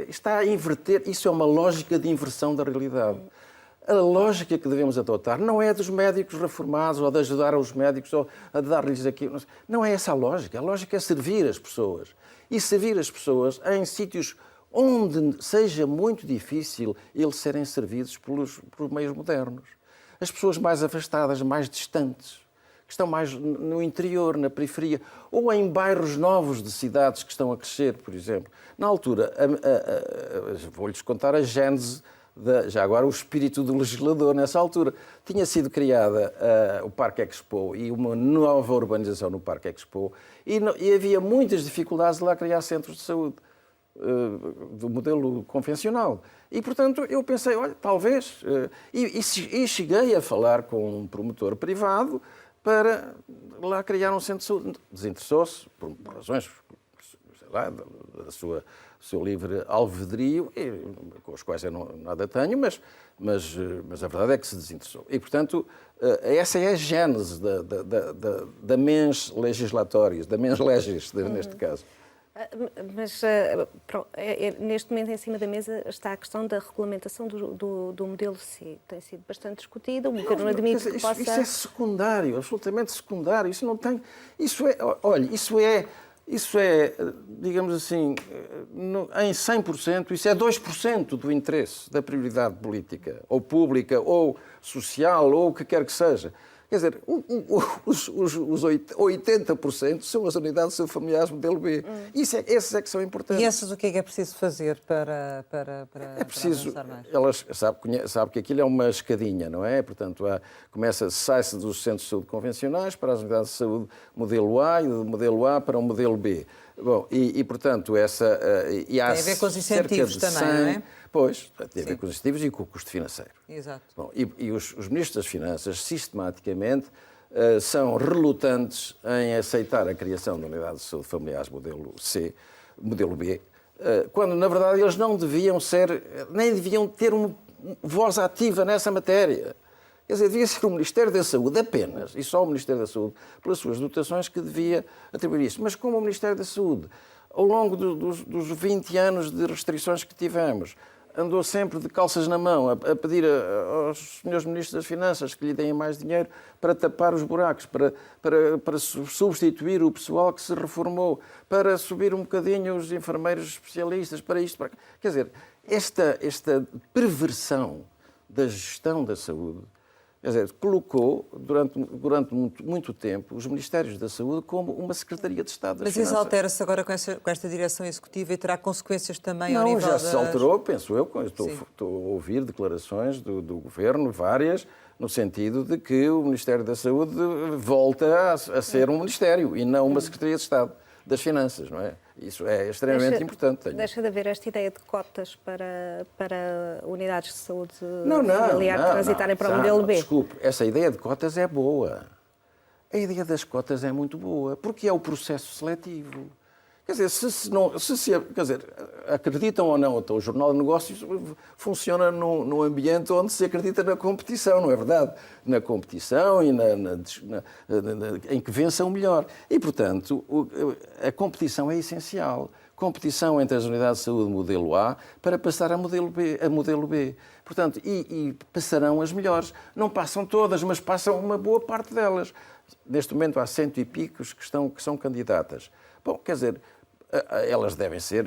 Está a inverter. Isso é uma lógica de inversão da realidade. A lógica que devemos adotar não é dos médicos reformados ou de ajudar os médicos ou a dar-lhes aquilo. Não é essa a lógica. A lógica é servir as pessoas. E servir as pessoas em sítios onde seja muito difícil eles serem servidos pelos meios modernos. As pessoas mais afastadas, mais distantes, que estão mais no interior, na periferia, ou em bairros novos de cidades que estão a crescer, por exemplo. Na altura, vou-lhes contar a gênese, já agora o espírito do legislador nessa altura. Tinha sido criada o Parque Expo e uma nova urbanização no Parque Expo e havia muitas dificuldades de lá criar centros de saúde do modelo convencional. E, portanto, eu pensei, olha, talvez... E cheguei a falar com um promotor privado para lá criar um centro de saúde. Desinteressou-se, por razões, sei lá, do seu livre alvedrio, com os quais eu nada tenho, mas a verdade é que se desinteressou. E, portanto, essa é a gênese da mens legislatórios, da mens legis, neste caso. Mas neste momento em cima da mesa está a questão da regulamentação do modelo C. Tem sido bastante discutida, o governo admite que possa... Isso é secundário, absolutamente secundário. Isso não tem... Isso é, digamos assim, em 100%, isso é 2% do interesse, da prioridade política, ou pública, ou social, ou o que quer que seja. Quer dizer, os 80% são as unidades de saúde familiares modelo B. Esses é que são importantes. E essas o que é preciso fazer para é preciso, avançar mais? Sabe que aquilo é uma escadinha, não é? Portanto, sai-se dos centros de saúde convencionais para as unidades de saúde modelo A e do modelo A para o modelo B. Bom, portanto, tem a ver com os incentivos também, não é? Pois, tem a ver com os incentivos e com o custo financeiro. Exato. Bom, e os ministros das Finanças, sistematicamente, são relutantes em aceitar a criação de unidades de saúde familiares modelo C, modelo B, quando, na verdade, eles não deviam nem deviam ter uma voz ativa nessa matéria. Quer dizer, devia ser o Ministério da Saúde apenas, e só o Ministério da Saúde, pelas suas dotações, que devia atribuir isso. Mas como o Ministério da Saúde, ao longo dos 20 anos de restrições que tivemos, andou sempre de calças na mão a pedir aos senhores ministros das Finanças que lhe deem mais dinheiro para tapar os buracos, para substituir o pessoal que se reformou, para subir um bocadinho os enfermeiros especialistas, para isto, para... Quer dizer, esta perversão da gestão da saúde, quer dizer, colocou, durante muito tempo, os Ministérios da Saúde como uma Secretaria de Estado das Finanças. Mas isso altera-se agora com esta direção executiva e terá consequências também ao nível já se alterou, penso eu. Estou a ouvir declarações do Governo, várias, no sentido de que o Ministério da Saúde volta a ser um Ministério e não uma Secretaria de Estado das Finanças, não é? Isso é extremamente importante. Deixa de haver esta ideia de cotas para unidades de saúde familiar transitarem para o modelo B. Desculpe, essa ideia de cotas é boa. A ideia das cotas é muito boa, porque é o processo seletivo. Quer dizer, quer dizer, acreditam ou não, então, o Jornal de Negócios funciona num ambiente onde se acredita na competição, não é verdade? Na competição e em que vença o melhor. E, portanto, a competição é essencial. Competição entre as unidades de saúde modelo A para passar a modelo B. Portanto, e passarão as melhores. Não passam todas, mas passam uma boa parte delas. Neste momento há 100 e picos que são candidatas. Bom, quer dizer, elas devem ser,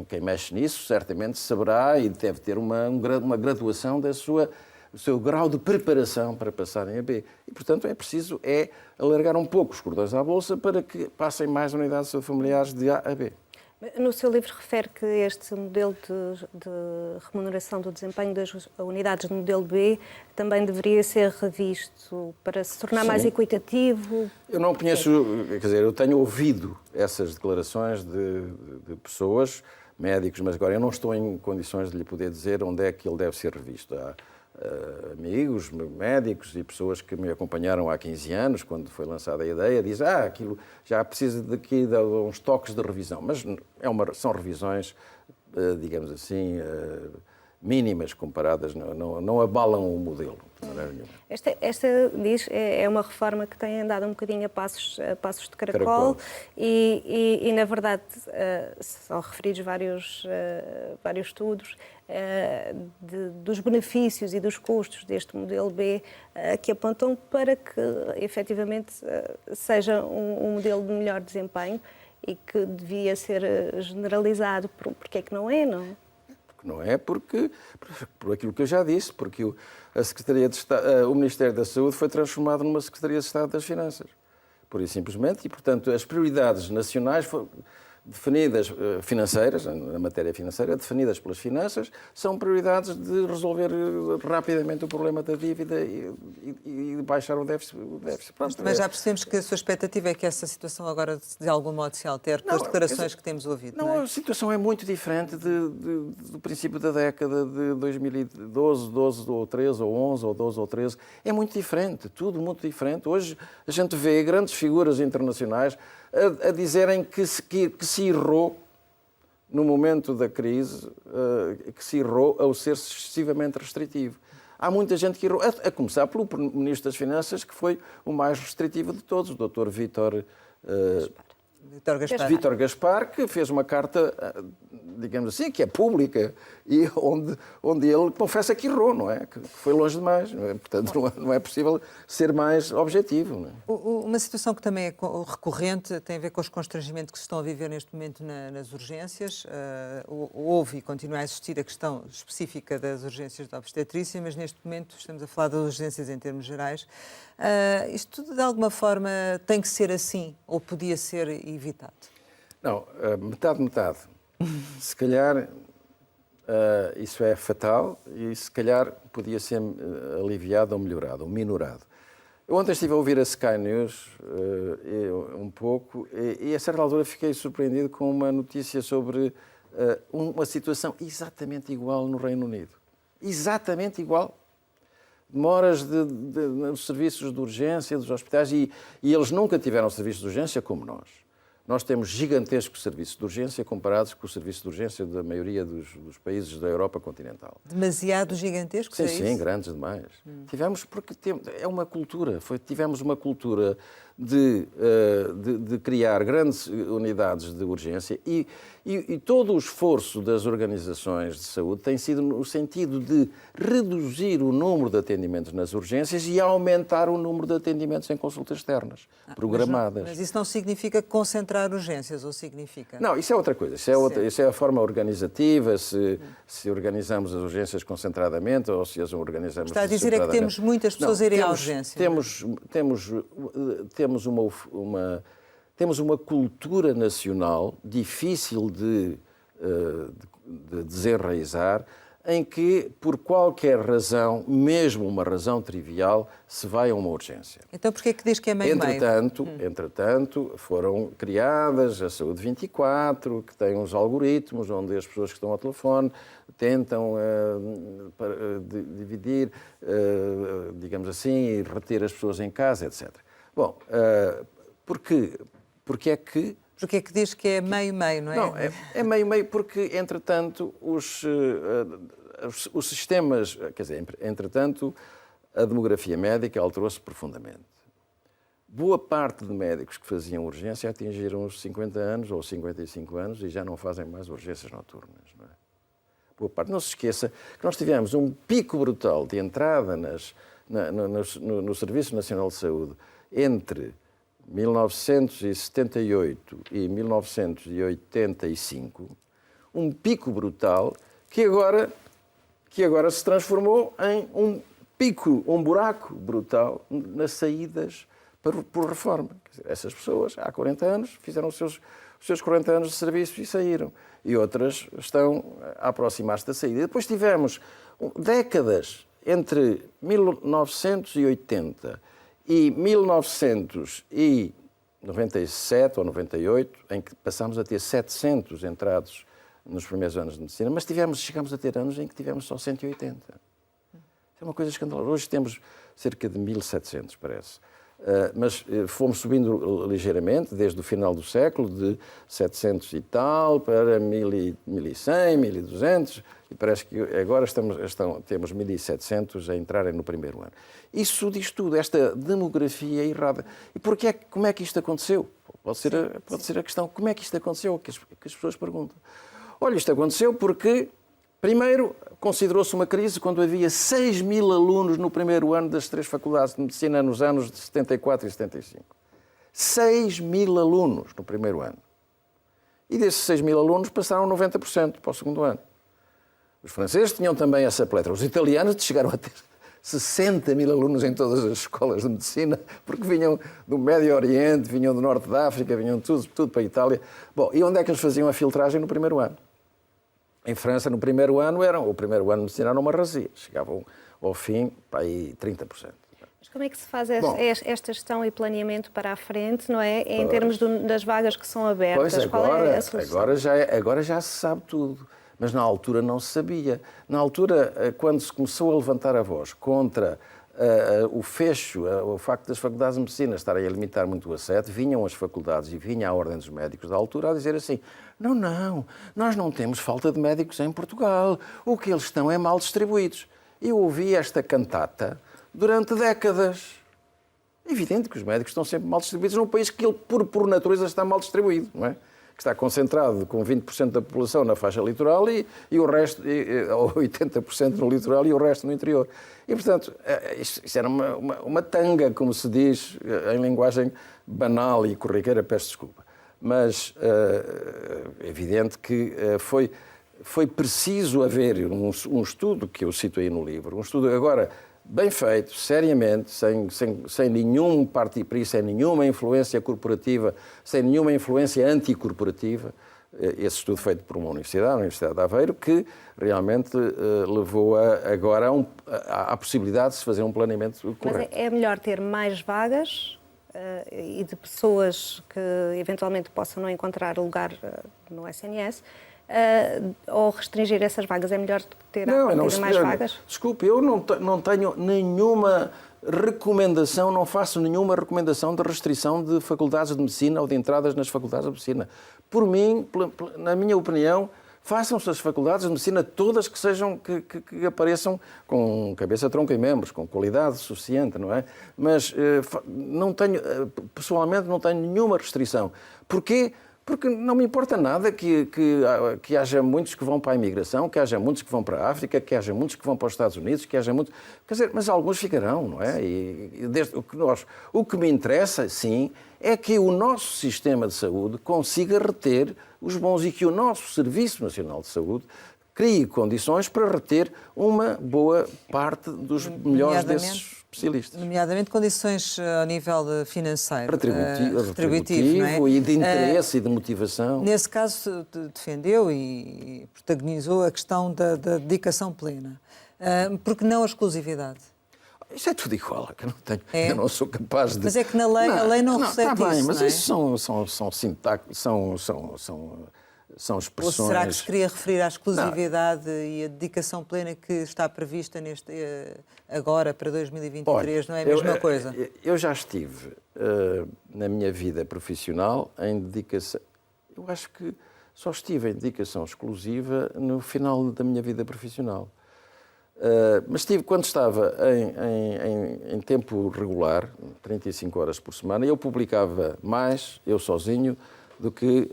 quem mexe nisso certamente saberá e deve ter uma graduação do seu grau de preparação para passarem a B. E, portanto, é preciso alargar um pouco os cordões à bolsa para que passem mais unidades de saúde familiares de A a B. No seu livro refere que este modelo de remuneração do desempenho das unidades de modelo B também deveria ser revisto para se tornar mais equitativo. Eu não conheço, quer dizer, eu tenho ouvido essas declarações de pessoas, médicos, mas agora eu não estou em condições de lhe poder dizer onde é que ele deve ser revisto. Há amigos, médicos e pessoas que me acompanharam há 15 anos, quando foi lançada a ideia, dizem aquilo já precisa daqui de uns toques de revisão. Mas são revisões, digamos assim, mínimas comparadas, não abalam o modelo. De maneira nenhuma. Esta diz, é uma reforma que tem andado um bocadinho a passos de caracol. E na verdade, são referidos vários estudos dos benefícios e dos custos deste modelo B que apontam para que, efetivamente, seja um modelo de melhor desempenho e que devia ser generalizado. Porque é que não é, não é? Não é por aquilo que eu já disse, porque a Secretaria de Estado, o Ministério da Saúde foi transformado numa Secretaria de Estado das Finanças, pura e simplesmente, e, portanto, as prioridades nacionais definidas financeiras, na matéria financeira, definidas pelas finanças, são prioridades de resolver rapidamente o problema da dívida e baixar o déficit. Mas já percebemos que a sua expectativa é que essa situação agora, de algum modo, se altere com as declarações que temos ouvido. Não, a situação é muito diferente do princípio da década de 2012, 12 ou 13, ou 11, ou 12 ou 13. É muito diferente, tudo muito diferente. Hoje a gente vê grandes figuras internacionais a dizerem que se errou no momento da crise, que se errou ao ser excessivamente restritivo. Há muita gente que errou, a começar pelo Ministro das Finanças, que foi o mais restritivo de todos, o Dr. Vítor Gaspar, que fez uma carta, digamos assim, que é pública, e onde ele confessa que errou, não é? Que foi longe demais, não é? Portanto, não é possível ser mais objetivo. Não é? Uma situação que também é recorrente tem a ver com os constrangimentos que se estão a viver neste momento nas urgências. Houve e continua a existir a questão específica das urgências da obstetrícia, mas neste momento estamos a falar das urgências em termos gerais. Isto, de alguma forma, tem que ser assim, ou podia ser evitado? Não, metade. Se calhar isso é fatal e se calhar podia ser aliviado ou melhorado, ou minorado. Eu ontem estive a ouvir a Sky News um pouco e a certa altura fiquei surpreendido com uma notícia sobre uma situação exatamente igual no Reino Unido. Exatamente igual. Demoras nos serviços de urgência dos hospitais e eles nunca tiveram serviços de urgência como nós. Nós temos gigantescos serviços de urgência comparados com o serviço de urgência da maioria dos países da Europa continental. Demasiado gigantescos, é isso? Sim, grandes demais. Tivemos, porque é uma cultura, tivemos uma cultura de criar grandes unidades de urgência e todo o esforço das organizações de saúde tem sido no sentido de reduzir o número de atendimentos nas urgências e aumentar o número de atendimentos em consultas externas, programadas. Mas isso não significa concentrar urgências, ou significa? Não, isso é outra coisa. Isso é a forma organizativa, se organizamos as urgências concentradamente ou se as organizamos... Está a dizer é que temos muitas pessoas a irem à urgência. Temos uma cultura nacional difícil de desenraizar, em que, por qualquer razão, mesmo uma razão trivial, se vai a uma urgência. Então, porquê é que diz que é meio-meio? Entretanto, foram criadas a Saúde 24, que tem uns algoritmos onde as pessoas que estão ao telefone tentam dividir, digamos assim, e reter as pessoas em casa, etc. Bom, porque é que Porque é que diz que é meio-meio, não é? Não, é meio-meio porque, entretanto, os sistemas, quer dizer, entretanto, a demografia médica alterou-se profundamente. Boa parte de médicos que faziam urgência atingiram os 50 anos ou 55 anos e já não fazem mais urgências noturnas. Não é? Boa parte. Não se esqueça que nós tivemos um pico brutal de entrada no Serviço Nacional de Saúde entre 1978 e 1985, um pico brutal que agora se transformou em um buraco brutal nas saídas por reforma. Quer dizer, essas pessoas, há 40 anos, fizeram os seus 40 anos de serviço e saíram. E outras estão a aproximar-se da saída. E depois tivemos décadas entre 1980 e 1997 ou 98, em que passámos a ter 700 entrados nos primeiros anos de medicina, mas chegamos a ter anos em que tivemos só 180. É uma coisa escandalosa. Hoje temos cerca de 1.700, parece. Mas fomos subindo ligeiramente, desde o final do século, de 700 e tal, para 1.100, 1.200, e parece que agora temos 1.700 a entrarem no primeiro ano. Isso diz tudo, esta demografia errada. E como é que isto aconteceu? Pode ser a questão, como é que isto aconteceu, que as pessoas perguntam. Olha, isto aconteceu porque, primeiro, considerou-se uma crise quando havia 6.000 alunos no primeiro ano das 3 faculdades de medicina nos anos de 74 e 75. 6.000 alunos no primeiro ano. E desses 6.000 alunos passaram 90% para o segundo ano. Os franceses tinham também essa pletora. Os italianos chegaram a ter 60.000 alunos em todas as escolas de medicina, porque vinham do Médio Oriente, vinham do Norte da África, vinham tudo para a Itália. Bom, e onde é que eles faziam a filtragem? No primeiro ano. Em França, no primeiro ano, o primeiro ano de medicina era uma razia. Chegavam ao fim, para aí 30%. Mas como é que se faz esta gestão e planeamento para a frente, não é? Em termos das vagas que são abertas? Pois, qual é a solução? Agora já se sabe tudo. Mas na altura não se sabia. Na altura, quando se começou a levantar a voz contra o fecho, o facto das faculdades de medicina estarem a limitar muito o acesso, vinham as faculdades e vinha a Ordem dos Médicos da altura a dizer assim: não, nós não temos falta de médicos em Portugal, o que eles estão é mal distribuídos. Eu ouvi esta cantata durante décadas. É evidente que os médicos estão sempre mal distribuídos num país que ele, por natureza, está mal distribuído, não é? Que está concentrado com 20% da população na faixa litoral e o resto, ou 80% no litoral e o resto no interior. E, portanto, isto era uma tanga, como se diz, em linguagem banal e corriqueira, peço desculpa. Mas é evidente que foi preciso haver um estudo, que eu cito aí no livro, um estudo agora bem feito, seriamente, sem nenhum parti-pris, sem nenhuma influência corporativa, sem nenhuma influência anticorporativa. Esse estudo feito por uma universidade, a Universidade de Aveiro, que realmente levou agora à possibilidade de se fazer um planeamento correto. Mas é melhor ter mais vagas e de pessoas que eventualmente possam não encontrar lugar no SNS, ou restringir essas vagas? É melhor ter mais vagas? Desculpe, eu não tenho nenhuma recomendação, não faço nenhuma recomendação de restrição de faculdades de medicina ou de entradas nas faculdades de medicina. Por mim, na minha opinião, façam-se as faculdades de medicina todas que apareçam com cabeça, tronco e membros, com qualidade suficiente, não é? Mas pessoalmente não tenho nenhuma restrição. Porquê? Porque não me importa nada que haja muitos que vão para a imigração, que haja muitos que vão para a África, que haja muitos que vão para os Estados Unidos, que haja muitos... Quer dizer, mas alguns ficarão, não é? O que me interessa, sim, é que o nosso sistema de saúde consiga reter os bons e que o nosso Serviço Nacional de Saúde crie condições para reter uma boa parte dos melhores desses especialistas. Nomeadamente condições ao nível financeiro. Retributivo e de interesse e de motivação. Nesse caso, defendeu e protagonizou a questão da dedicação plena. Porque não a exclusividade? Isso é tudo igual, que eu não sou capaz de... Mas é que na lei, a lei não reflete está bem, isso, mas não é? isso são expressões... Ou será que se queria referir à exclusividade e à dedicação plena que está prevista agora para 2023? Olha, não é a mesma coisa? Eu já estive na minha vida profissional em dedicação... Eu acho que só estive em dedicação exclusiva no final da minha vida profissional. Mas quando estava em tempo regular, 35 horas por semana, eu publicava mais, eu sozinho, do que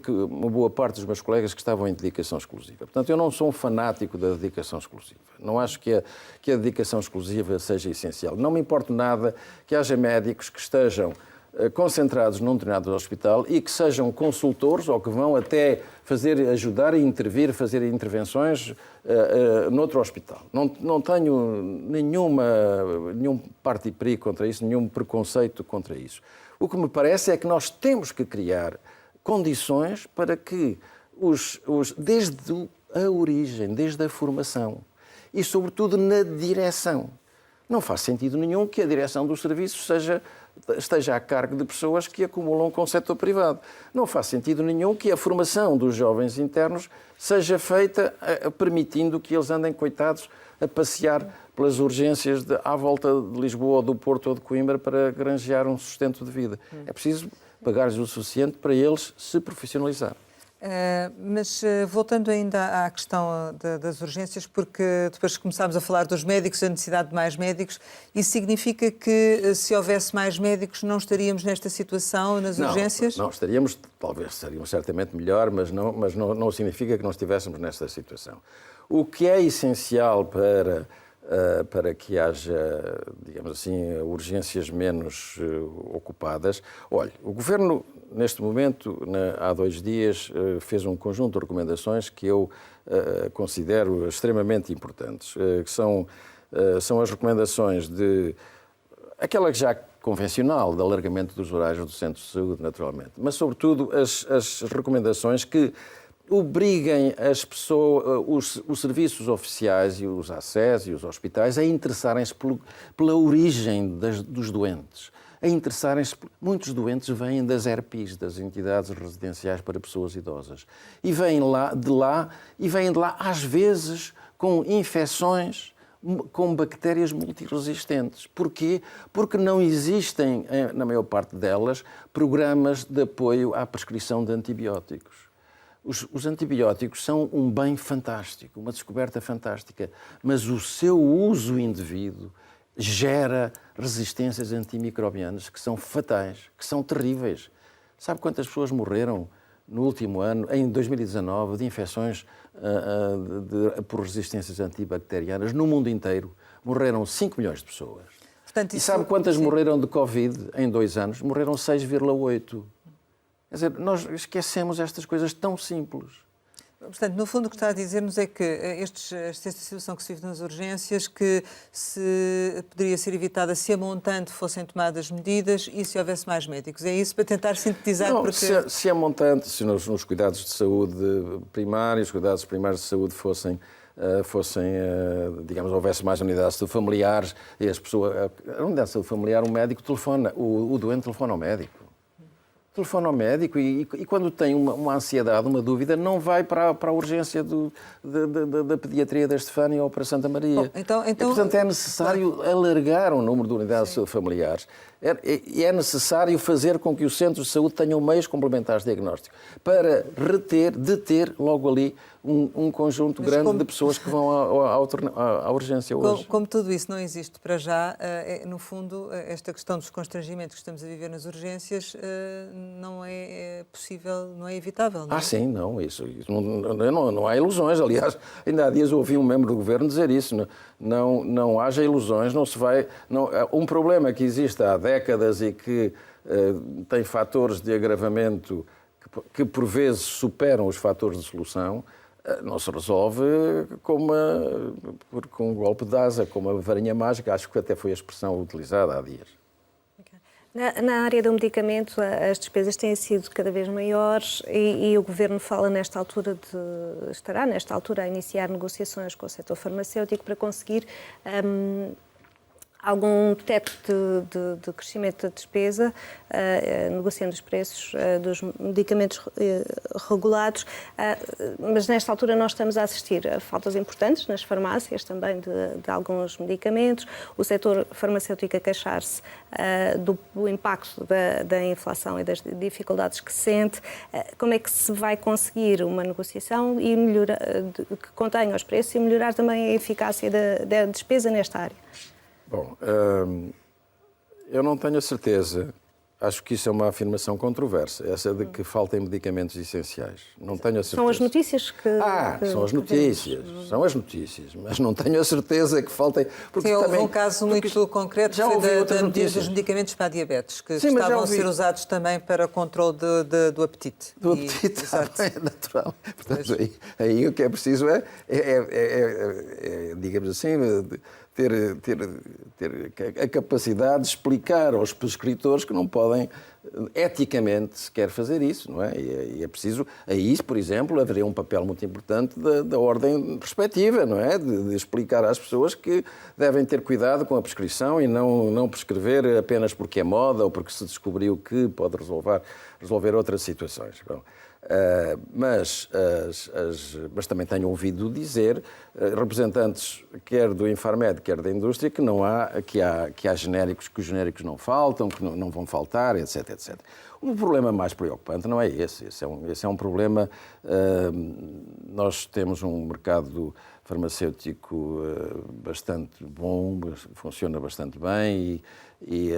uma boa parte dos meus colegas que estavam em dedicação exclusiva. Portanto, eu não sou um fanático da dedicação exclusiva. Não acho que a dedicação exclusiva seja essencial. Não me importa nada que haja médicos que estejam concentrados num determinado hospital e que sejam consultores ou que vão até ajudar a intervir, fazer intervenções noutro hospital. Não tenho nenhum parte e perigo contra isso, nenhum preconceito contra isso. O que me parece é que nós temos que criar condições para que, desde a origem, desde a formação e, sobretudo, na direção, não faz sentido nenhum que a direção dos serviços esteja a cargo de pessoas que acumulam com o setor privado. Não faz sentido nenhum que a formação dos jovens internos seja feita permitindo que eles andem, coitados, a passear pelas urgências à volta de Lisboa, ou do Porto ou de Coimbra para granjear um sustento de vida. É preciso pagar-lhes o suficiente para eles se profissionalizar. Mas voltando ainda à questão das urgências, porque depois que começámos a falar dos médicos, a necessidade de mais médicos, isso significa que se houvesse mais médicos não estaríamos nesta situação nas urgências? Não, estaríamos certamente melhor, mas não significa que não estivéssemos nesta situação. O que é essencial para que haja, digamos assim, urgências menos ocupadas. Olha, o Governo, neste momento, há 2 dias, fez um conjunto de recomendações que eu considero extremamente importantes, que são as recomendações aquela que já convencional, de alargamento dos horários do centro de saúde, naturalmente, mas, sobretudo, as recomendações que obriguem as pessoas, os serviços oficiais e os ACES e os hospitais a interessarem-se pela origem dos doentes. Muitos doentes vêm das ERPs, das entidades residenciais para pessoas idosas, e vêm de lá às vezes com infecções com bactérias multiresistentes. Porquê? Porque não existem, na maior parte delas, programas de apoio à prescrição de antibióticos. Os antibióticos são um bem fantástico, uma descoberta fantástica, mas o seu uso indevido gera resistências antimicrobianas que são fatais, que são terríveis. Sabe quantas pessoas morreram no último ano, em 2019, de infecções por resistências antibacterianas no mundo inteiro? Morreram 5 milhões de pessoas. Portanto, e sabe quantas morreram de Covid em 2 anos? Morreram 6,8. Quer dizer, nós esquecemos estas coisas tão simples. Portanto, no fundo, o que está a dizer-nos é que esta situação que se vive nas urgências, que se poderia ser evitada se a montante fossem tomadas medidas e se houvesse mais médicos. É isso para tentar sintetizar? Não, porque... se a montante, se nos cuidados de saúde primários, os cuidados primários de saúde digamos, houvesse mais unidades de saúde familiares, e a unidade de saúde familiar, o médico telefona, o doente telefona ao médico. Telefona ao médico e quando tem uma ansiedade, uma dúvida, não vai para a urgência da pediatria da Estefânia ou para Santa Maria. Bom, então... E, portanto, é necessário alargar o número de unidades de saúde familiares. E é necessário fazer com que os centros de saúde tenham meios complementares de diagnóstico para deter logo ali um conjunto grande de pessoas que vão à urgência hoje. Como tudo isso não existe para já, no fundo, esta questão dos constrangimentos que estamos a viver nas urgências não é possível, não é evitável, não é? Sim, não, isso não há ilusões. Aliás, ainda há dias eu ouvi um membro do Governo dizer isso. Não haja ilusões, não se vai... um problema que existe há décadas e que tem fatores de agravamento que por vezes superam os fatores de solução, não se resolve com um golpe de asa, com uma varinha mágica. Acho que até foi a expressão utilizada há dias. Na área do medicamento, as despesas têm sido cada vez maiores e o Governo estará nesta altura a iniciar negociações com o setor farmacêutico para conseguir algum teto de crescimento da despesa, negociando os preços dos medicamentos regulados, mas nesta altura nós estamos a assistir a faltas importantes nas farmácias também de alguns medicamentos, o setor farmacêutico a queixar-se do impacto da inflação e das dificuldades que sente. Como é que se vai conseguir uma negociação e melhorar, que contenha os preços e melhorar também a eficácia da despesa nesta área? Bom, eu não tenho a certeza. Acho que isso é uma afirmação controversa, essa de que faltem medicamentos essenciais. Não tenho a certeza. São as notícias que... São as notícias. São as notícias, mas não tenho a certeza que faltem... Porque houve um caso muito concreto já ouvi outras notícias dos medicamentos para a diabetes, que Sim, estavam a ser usados também para controle do apetite. Do apetite, é natural. Portanto, aí o que é preciso digamos assim, ter a capacidade de explicar aos prescritores que não podem eticamente sequer fazer isso, não é? E é preciso, aí, por exemplo, haveria um papel muito importante da ordem respectiva, não é? De explicar às pessoas que devem ter cuidado com a prescrição e não prescrever apenas porque é moda ou porque se descobriu que pode resolver outras situações. Bom, mas também tenho ouvido dizer representantes quer do Infarmed, quer da indústria, que há genéricos, que os genéricos não faltam, que não vão faltar, etc, etc. O problema mais preocupante não é esse. Esse é um problema... Nós temos um mercado farmacêutico bastante bom, funciona bastante bem e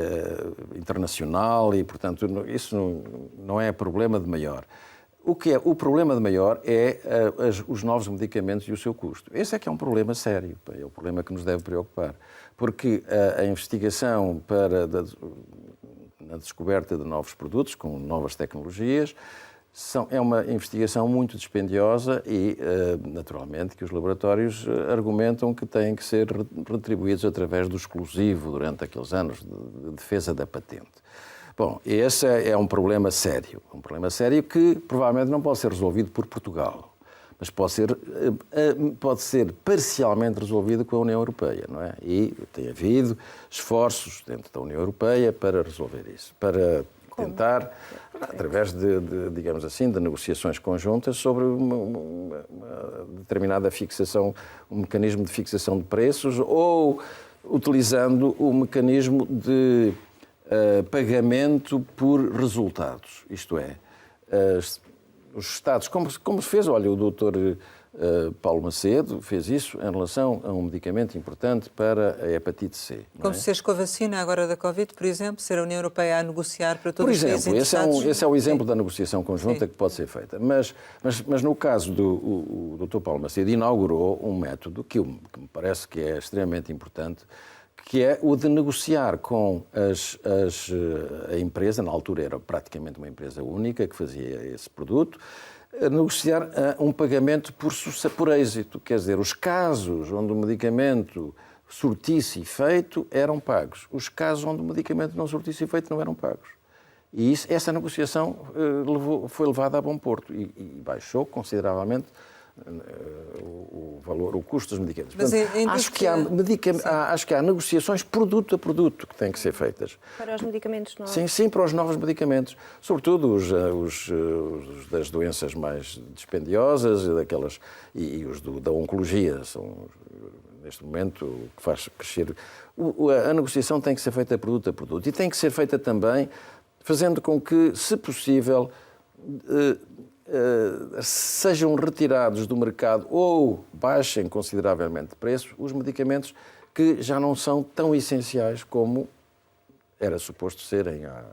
internacional e, portanto, isso não é problema de maior. O problema de maior é os novos medicamentos e o seu custo. Esse é que é um problema sério, é o problema que nos deve preocupar. Porque a investigação na descoberta de novos produtos, com novas tecnologias, é uma investigação muito dispendiosa e, naturalmente, que os laboratórios argumentam que têm que ser retribuídos através do exclusivo durante aqueles anos de defesa da patente. Bom, esse é um problema sério que provavelmente não pode ser resolvido por Portugal, mas pode ser parcialmente resolvido com a União Europeia, não é? E tem havido esforços dentro da União Europeia para resolver isso, para tentar, através digamos assim, de negociações conjuntas sobre uma determinada fixação, um mecanismo de fixação de preços ou utilizando o mecanismo de pagamento por resultados, isto é, os Estados, como fez, olha, o doutor Paulo Macedo fez isso em relação a um medicamento importante para a hepatite C. Como se fez com a vacina agora da Covid, por exemplo, ser a União Europeia a negociar para todos por os países interessados. Esse é o exemplo da negociação conjunta que pode ser feita. Mas no caso do Dr. Paulo Macedo, inaugurou um método que me parece que é extremamente importante, que é o de negociar com a empresa, na altura era praticamente uma empresa única que fazia esse produto, negociar um pagamento por êxito. Quer dizer, os casos onde o medicamento surtisse efeito eram pagos. Os casos onde o medicamento não surtisse efeito não eram pagos. E essa negociação foi levada a bom porto e baixou consideravelmente o custo dos medicamentos. Portanto, acho que há negociações produto a produto que têm que ser feitas. Para os medicamentos novos? Sim, para os novos medicamentos. Sobretudo os das doenças mais dispendiosas e os da oncologia. São, neste momento, o que faz crescer. A negociação tem que ser feita produto a produto. E tem que ser feita também fazendo com que, se possível, sejam retirados do mercado ou baixem consideravelmente de preço os medicamentos que já não são tão essenciais como era suposto serem há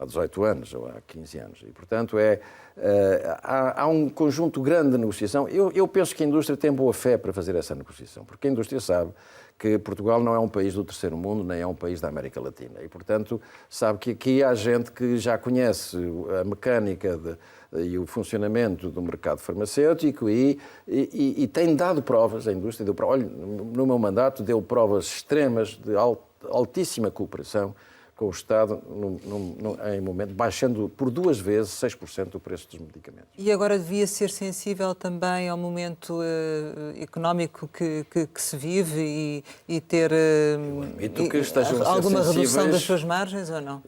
18 anos ou há 15 anos. E, portanto, há um conjunto grande de negociação. Eu penso que a indústria tem boa fé para fazer essa negociação, porque a indústria sabe que Portugal não é um país do terceiro mundo, nem é um país da América Latina. E, portanto, sabe que aqui há gente que já conhece a mecânica e o funcionamento do mercado farmacêutico e tem dado provas, a indústria olha, no meu mandato deu provas extremas de altíssima cooperação com o Estado em momento, baixando por 2 vezes 6% o preço dos medicamentos. E agora devia ser sensível também ao momento económico que se vive e ter alguma redução das suas margens ou não?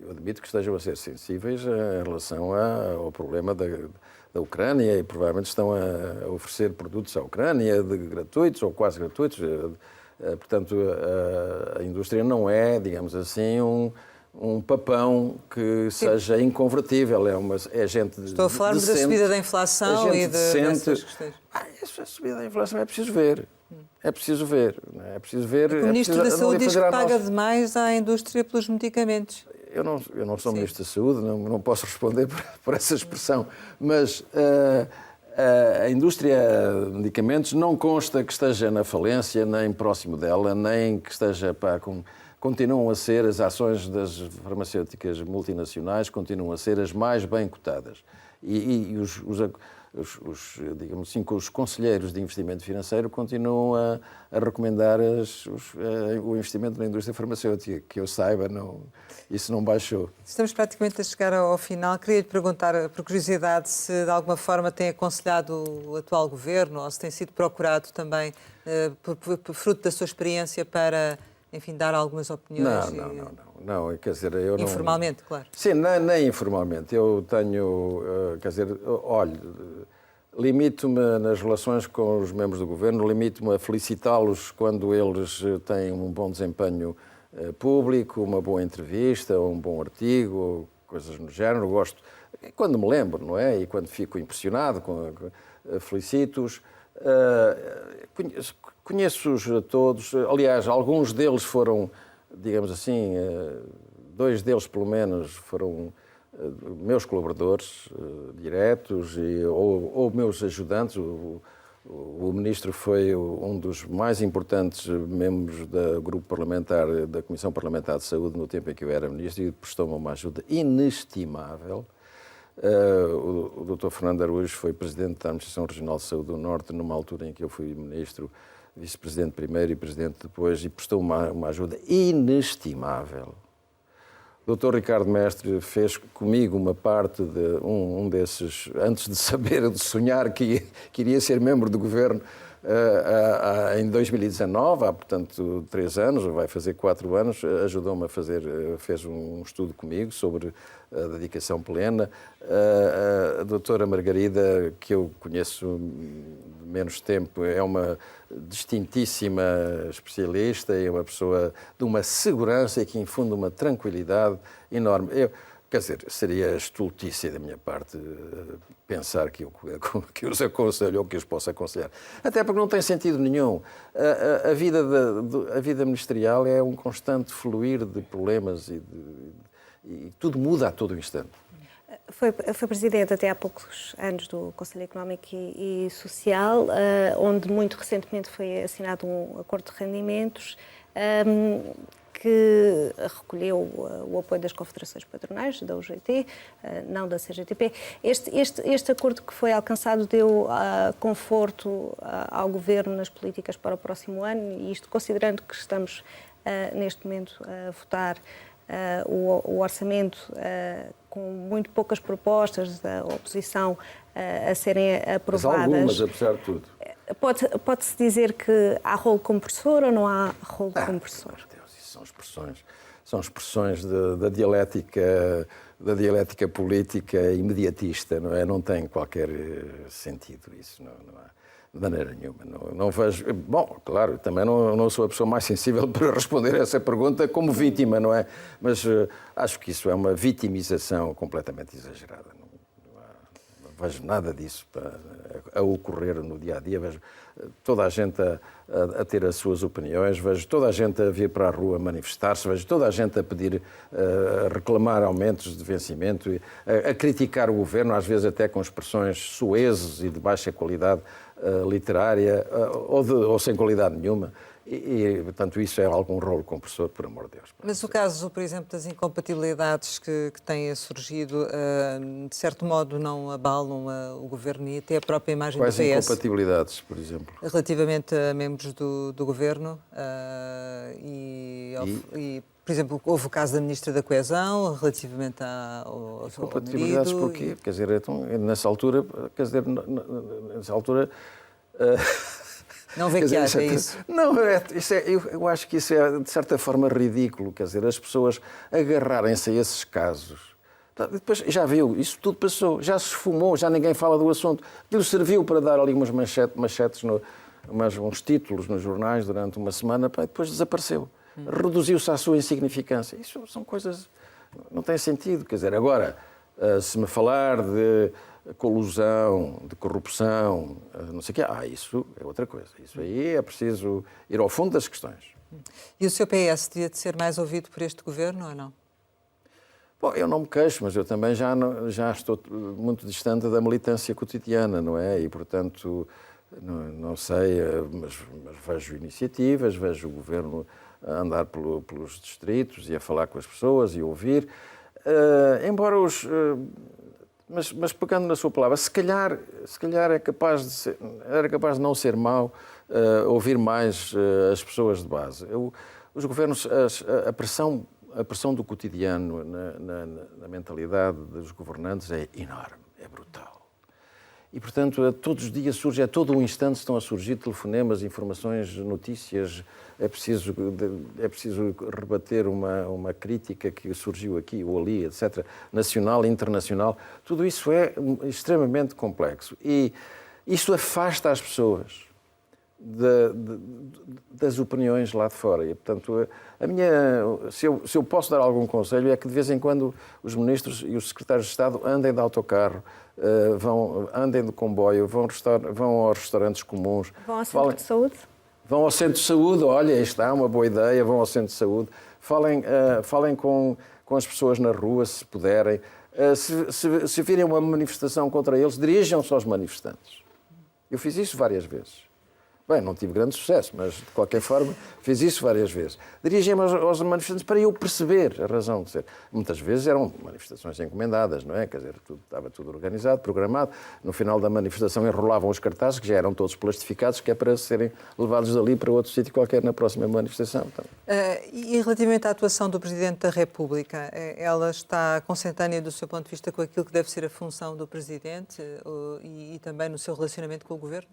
Eu admito que estejam a ser sensíveis em relação ao problema da Ucrânia e provavelmente estão a oferecer produtos à Ucrânia gratuitos ou quase gratuitos. Portanto, a indústria não é, digamos assim, um papão que seja inconvertível. É gente Estou a falar da subida da inflação e dessas questões. A subida da inflação é preciso ver. É preciso ver. É preciso ver. O Ministro da Saúde diz que paga demais à indústria pelos medicamentos. Eu não sou Ministro da Saúde, não posso responder por essa expressão, mas a indústria de medicamentos não consta que esteja na falência, nem próximo dela, nem que esteja continuam a ser as ações das farmacêuticas multinacionais, continuam a ser as mais bem cotadas. E digamos assim, os conselheiros de investimento financeiro continuam a recomendar o investimento na indústria farmacêutica. Que eu saiba, isso não baixou. Estamos praticamente a chegar ao final. Queria lhe perguntar, por curiosidade, se de alguma forma tem aconselhado o atual governo ou se tem sido procurado também, por fruto da sua experiência, para, enfim, dar algumas opiniões? Não, quer dizer, eu informalmente, claro. Sim, nem informalmente. Eu tenho, quer dizer, olhe, limito-me nas relações com os membros do governo, limito-me a felicitá-los quando eles têm um bom desempenho público, uma boa entrevista, ou um bom artigo, ou coisas no género. Gosto, quando me lembro, não é? E quando fico impressionado, felicito-os. Conheço-os a todos. Aliás, alguns deles foram, digamos assim, 2 deles pelo menos foram meus colaboradores diretos ou meus ajudantes. O ministro foi um dos mais importantes membros do grupo parlamentar, da Comissão Parlamentar de Saúde, no tempo em que eu era ministro, e prestou-me uma ajuda inestimável. O Dr. Fernando Araújo foi presidente da Administração Regional de Saúde do Norte, numa altura em que eu fui ministro, vice-presidente primeiro e presidente depois, e prestou uma ajuda inestimável. O Dr. Ricardo Mestre fez comigo uma parte de um desses, antes de saber, de sonhar que iria ser membro do governo em 2019, há, portanto, 3 anos, vai fazer 4 anos, ajudou-me a fez um estudo comigo sobre a dedicação plena. A doutora Margarida, que eu conheço menos tempo, é uma distintíssima especialista e é uma pessoa de uma segurança e que infunde uma tranquilidade enorme. Quer dizer, seria estultícia da minha parte pensar que os aconselho ou que os posso aconselhar. Até porque não tem sentido nenhum. A vida ministerial é um constante fluir de problemas e tudo muda a todo instante. Foi presidente até há poucos anos do Conselho Económico e Social, onde muito recentemente foi assinado um acordo de rendimentos que recolheu o apoio das confederações patronais, da UGT, não da CGTP. Este acordo que foi alcançado deu conforto ao Governo nas políticas para o próximo ano, e isto considerando que estamos neste momento a votar o orçamento com muito poucas propostas da oposição a serem aprovadas. Mas algumas, apesar de tudo. Pode-se dizer que há rolo compressor ou não há rolo compressor? São expressões da dialética política imediatista, não é? Não tem qualquer sentido isso, não há de maneira nenhuma. Não vejo. Bom, claro, também não sou a pessoa mais sensível para responder a essa pergunta como vítima, não é? Mas acho que isso é uma vitimização completamente exagerada. Não vejo nada disso a ocorrer no dia a dia. Vejo toda a gente a ter as suas opiniões, vejo toda a gente a vir para a rua manifestar-se, vejo toda a gente a pedir, a reclamar aumentos de vencimento, a criticar o governo, às vezes até com expressões soezes e de baixa qualidade literária ou sem qualidade nenhuma. Portanto, isso é algum rolo compressor, por amor de Deus. Mas o caso, por exemplo, das incompatibilidades que têm surgido, de certo modo não abalam o governo e até a própria imagem Quais do PS? incompatibilidades, por exemplo? Relativamente a membros do governo por exemplo, houve o caso da Ministra da Coesão, relativamente ao Compatibilidades marido, porquê? Quer dizer, então, nessa altura, Não vê que haja isso? Não, eu acho que isso é, de certa forma, ridículo. Quer dizer, as pessoas agarrarem-se a esses casos. Depois, já viu, isso tudo passou, já se esfumou, já ninguém fala do assunto. Aquilo serviu para dar ali umas manchetes, uns títulos nos jornais durante uma semana, e depois desapareceu. Reduziu-se à sua insignificância. Isso são coisas... Não tem sentido. Quer dizer, agora, se me falar de colusão, de corrupção, não sei o quê, isso é outra coisa. Isso aí é preciso ir ao fundo das questões. E o seu PS devia de ser mais ouvido por este governo ou não? Bom, eu não me queixo, mas eu também já estou muito distante da militância cotidiana, não é? E, portanto, não sei, mas vejo iniciativas, vejo o governo a andar pelos distritos e a falar com as pessoas e ouvir. Embora mas pegando na sua palavra, se calhar era capaz de não ser mau ouvir mais as pessoas de base. Os governos, a pressão do cotidiano na mentalidade dos governantes é enorme, é brutal. E, portanto, todos os dias surge, a todo um instante estão a surgir telefonemas, informações, notícias. É preciso rebater uma crítica que surgiu aqui ou ali, etc., nacional e internacional. Tudo isso é extremamente complexo. E isto afasta as pessoas das opiniões lá de fora. E, portanto, se eu posso dar algum conselho, é que de vez em quando os ministros e os secretários de Estado andem de autocarro, andem de comboio, vão aos restaurantes comuns. Vão ao centro de saúde? Vão ao centro de saúde, olha, isto é uma boa ideia, vão ao centro de saúde. Falem com as pessoas na rua, se puderem. Se virem uma manifestação contra eles, dirijam-se aos manifestantes. Eu fiz isso várias vezes. Bem, não tive grande sucesso, mas, de qualquer forma, fiz isso várias vezes. Dirigi-me aos manifestantes para eu perceber a razão de ser. Muitas vezes eram manifestações encomendadas, não é? Quer dizer, estava tudo organizado, programado. No final da manifestação enrolavam os cartazes, que já eram todos plastificados, que é para serem levados dali para outro sítio qualquer na próxima manifestação. Então. E relativamente à atuação do Presidente da República, ela está consentânea do seu ponto de vista com aquilo que deve ser a função do Presidente e também no seu relacionamento com o Governo?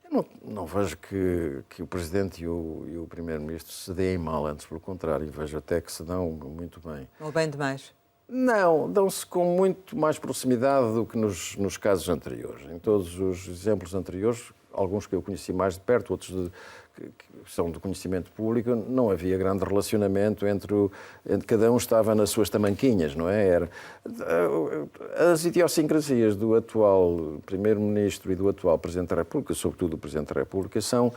Eu não vejo que o Presidente e o Primeiro-Ministro se deem mal, antes pelo contrário, vejo até que se dão muito bem. Ou bem demais? Não, dão-se com muito mais proximidade do que nos casos anteriores. Em todos os exemplos anteriores, alguns que eu conheci mais de perto, outros que são do conhecimento público, não havia grande relacionamento entre cada um estava nas suas tamanquinhas, não é? As idiosincrasias do atual Primeiro-Ministro e do atual Presidente da República, sobretudo do Presidente da República, são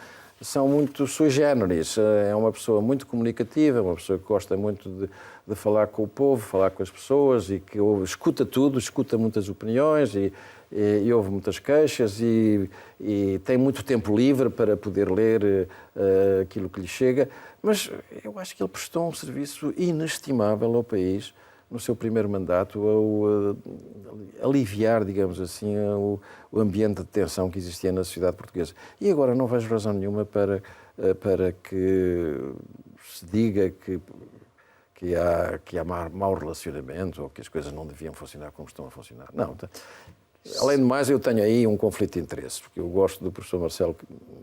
muito sui generis. É uma pessoa muito comunicativa, uma pessoa que gosta muito de falar com o povo, falar com as pessoas e que escuta tudo, escuta muitas opiniões e ouve muitas queixas e tem muito tempo livre para poder ler aquilo que lhe chega. Mas eu acho que ele prestou um serviço inestimável ao país no seu primeiro mandato, ao aliviar, digamos assim, o ambiente de tensão que existia na sociedade portuguesa. E agora não vejo razão nenhuma para que se diga que há mau relacionamento ou que as coisas não deviam funcionar como estão a funcionar. Não. Além de mais, eu tenho aí um conflito de interesses, porque eu gosto do professor Marcelo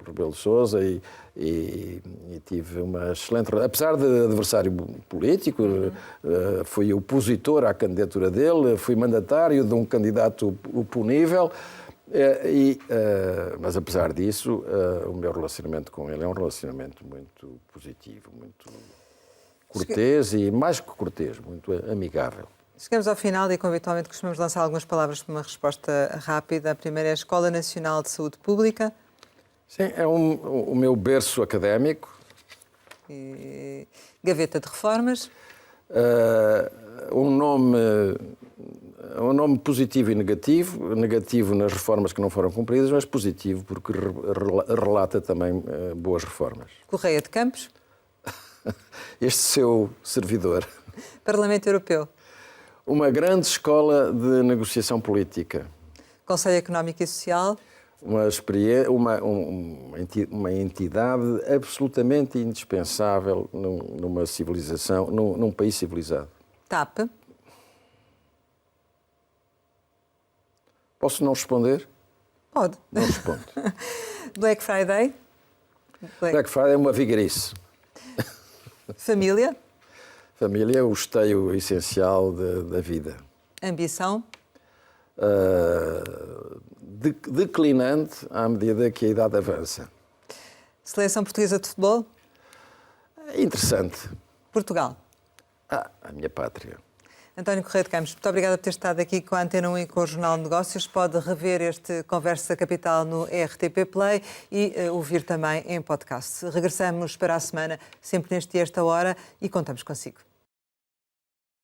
Rebelo de Sousa e tive uma excelente... Apesar de adversário político, fui opositor à candidatura dele, fui mandatário de um candidato oponível, mas apesar disso, o meu relacionamento com ele é um relacionamento muito positivo, muito cortês e, mais que cortês, muito amigável. Chegamos ao final e, habitualmente, costumamos lançar algumas palavras para uma resposta rápida. A primeira é a Escola Nacional de Saúde Pública. Sim, é o meu berço académico. Gaveta de Reformas. Um nome É um nome positivo e negativo. Negativo nas reformas que não foram cumpridas, mas positivo porque relata também boas reformas. Correia de Campos. Este seu servidor. Parlamento Europeu. Uma grande escola de negociação política. Conselho Económico e Social. Uma entidade absolutamente indispensável numa civilização, num país civilizado. TAP. Posso não responder? Pode. Não respondo. Black Friday. Black Friday é uma vigarice. Família. Família é o esteio essencial da vida. Ambição. Declinante à medida que a idade avança. Seleção Portuguesa de Futebol. Interessante. Portugal. A minha pátria. António Correia de Campos, muito obrigada por ter estado aqui com a Antena 1 e com o Jornal de Negócios. Pode rever este Conversa Capital no RTP Play e ouvir também em podcast. Regressamos para a semana, sempre neste e esta hora, e contamos consigo.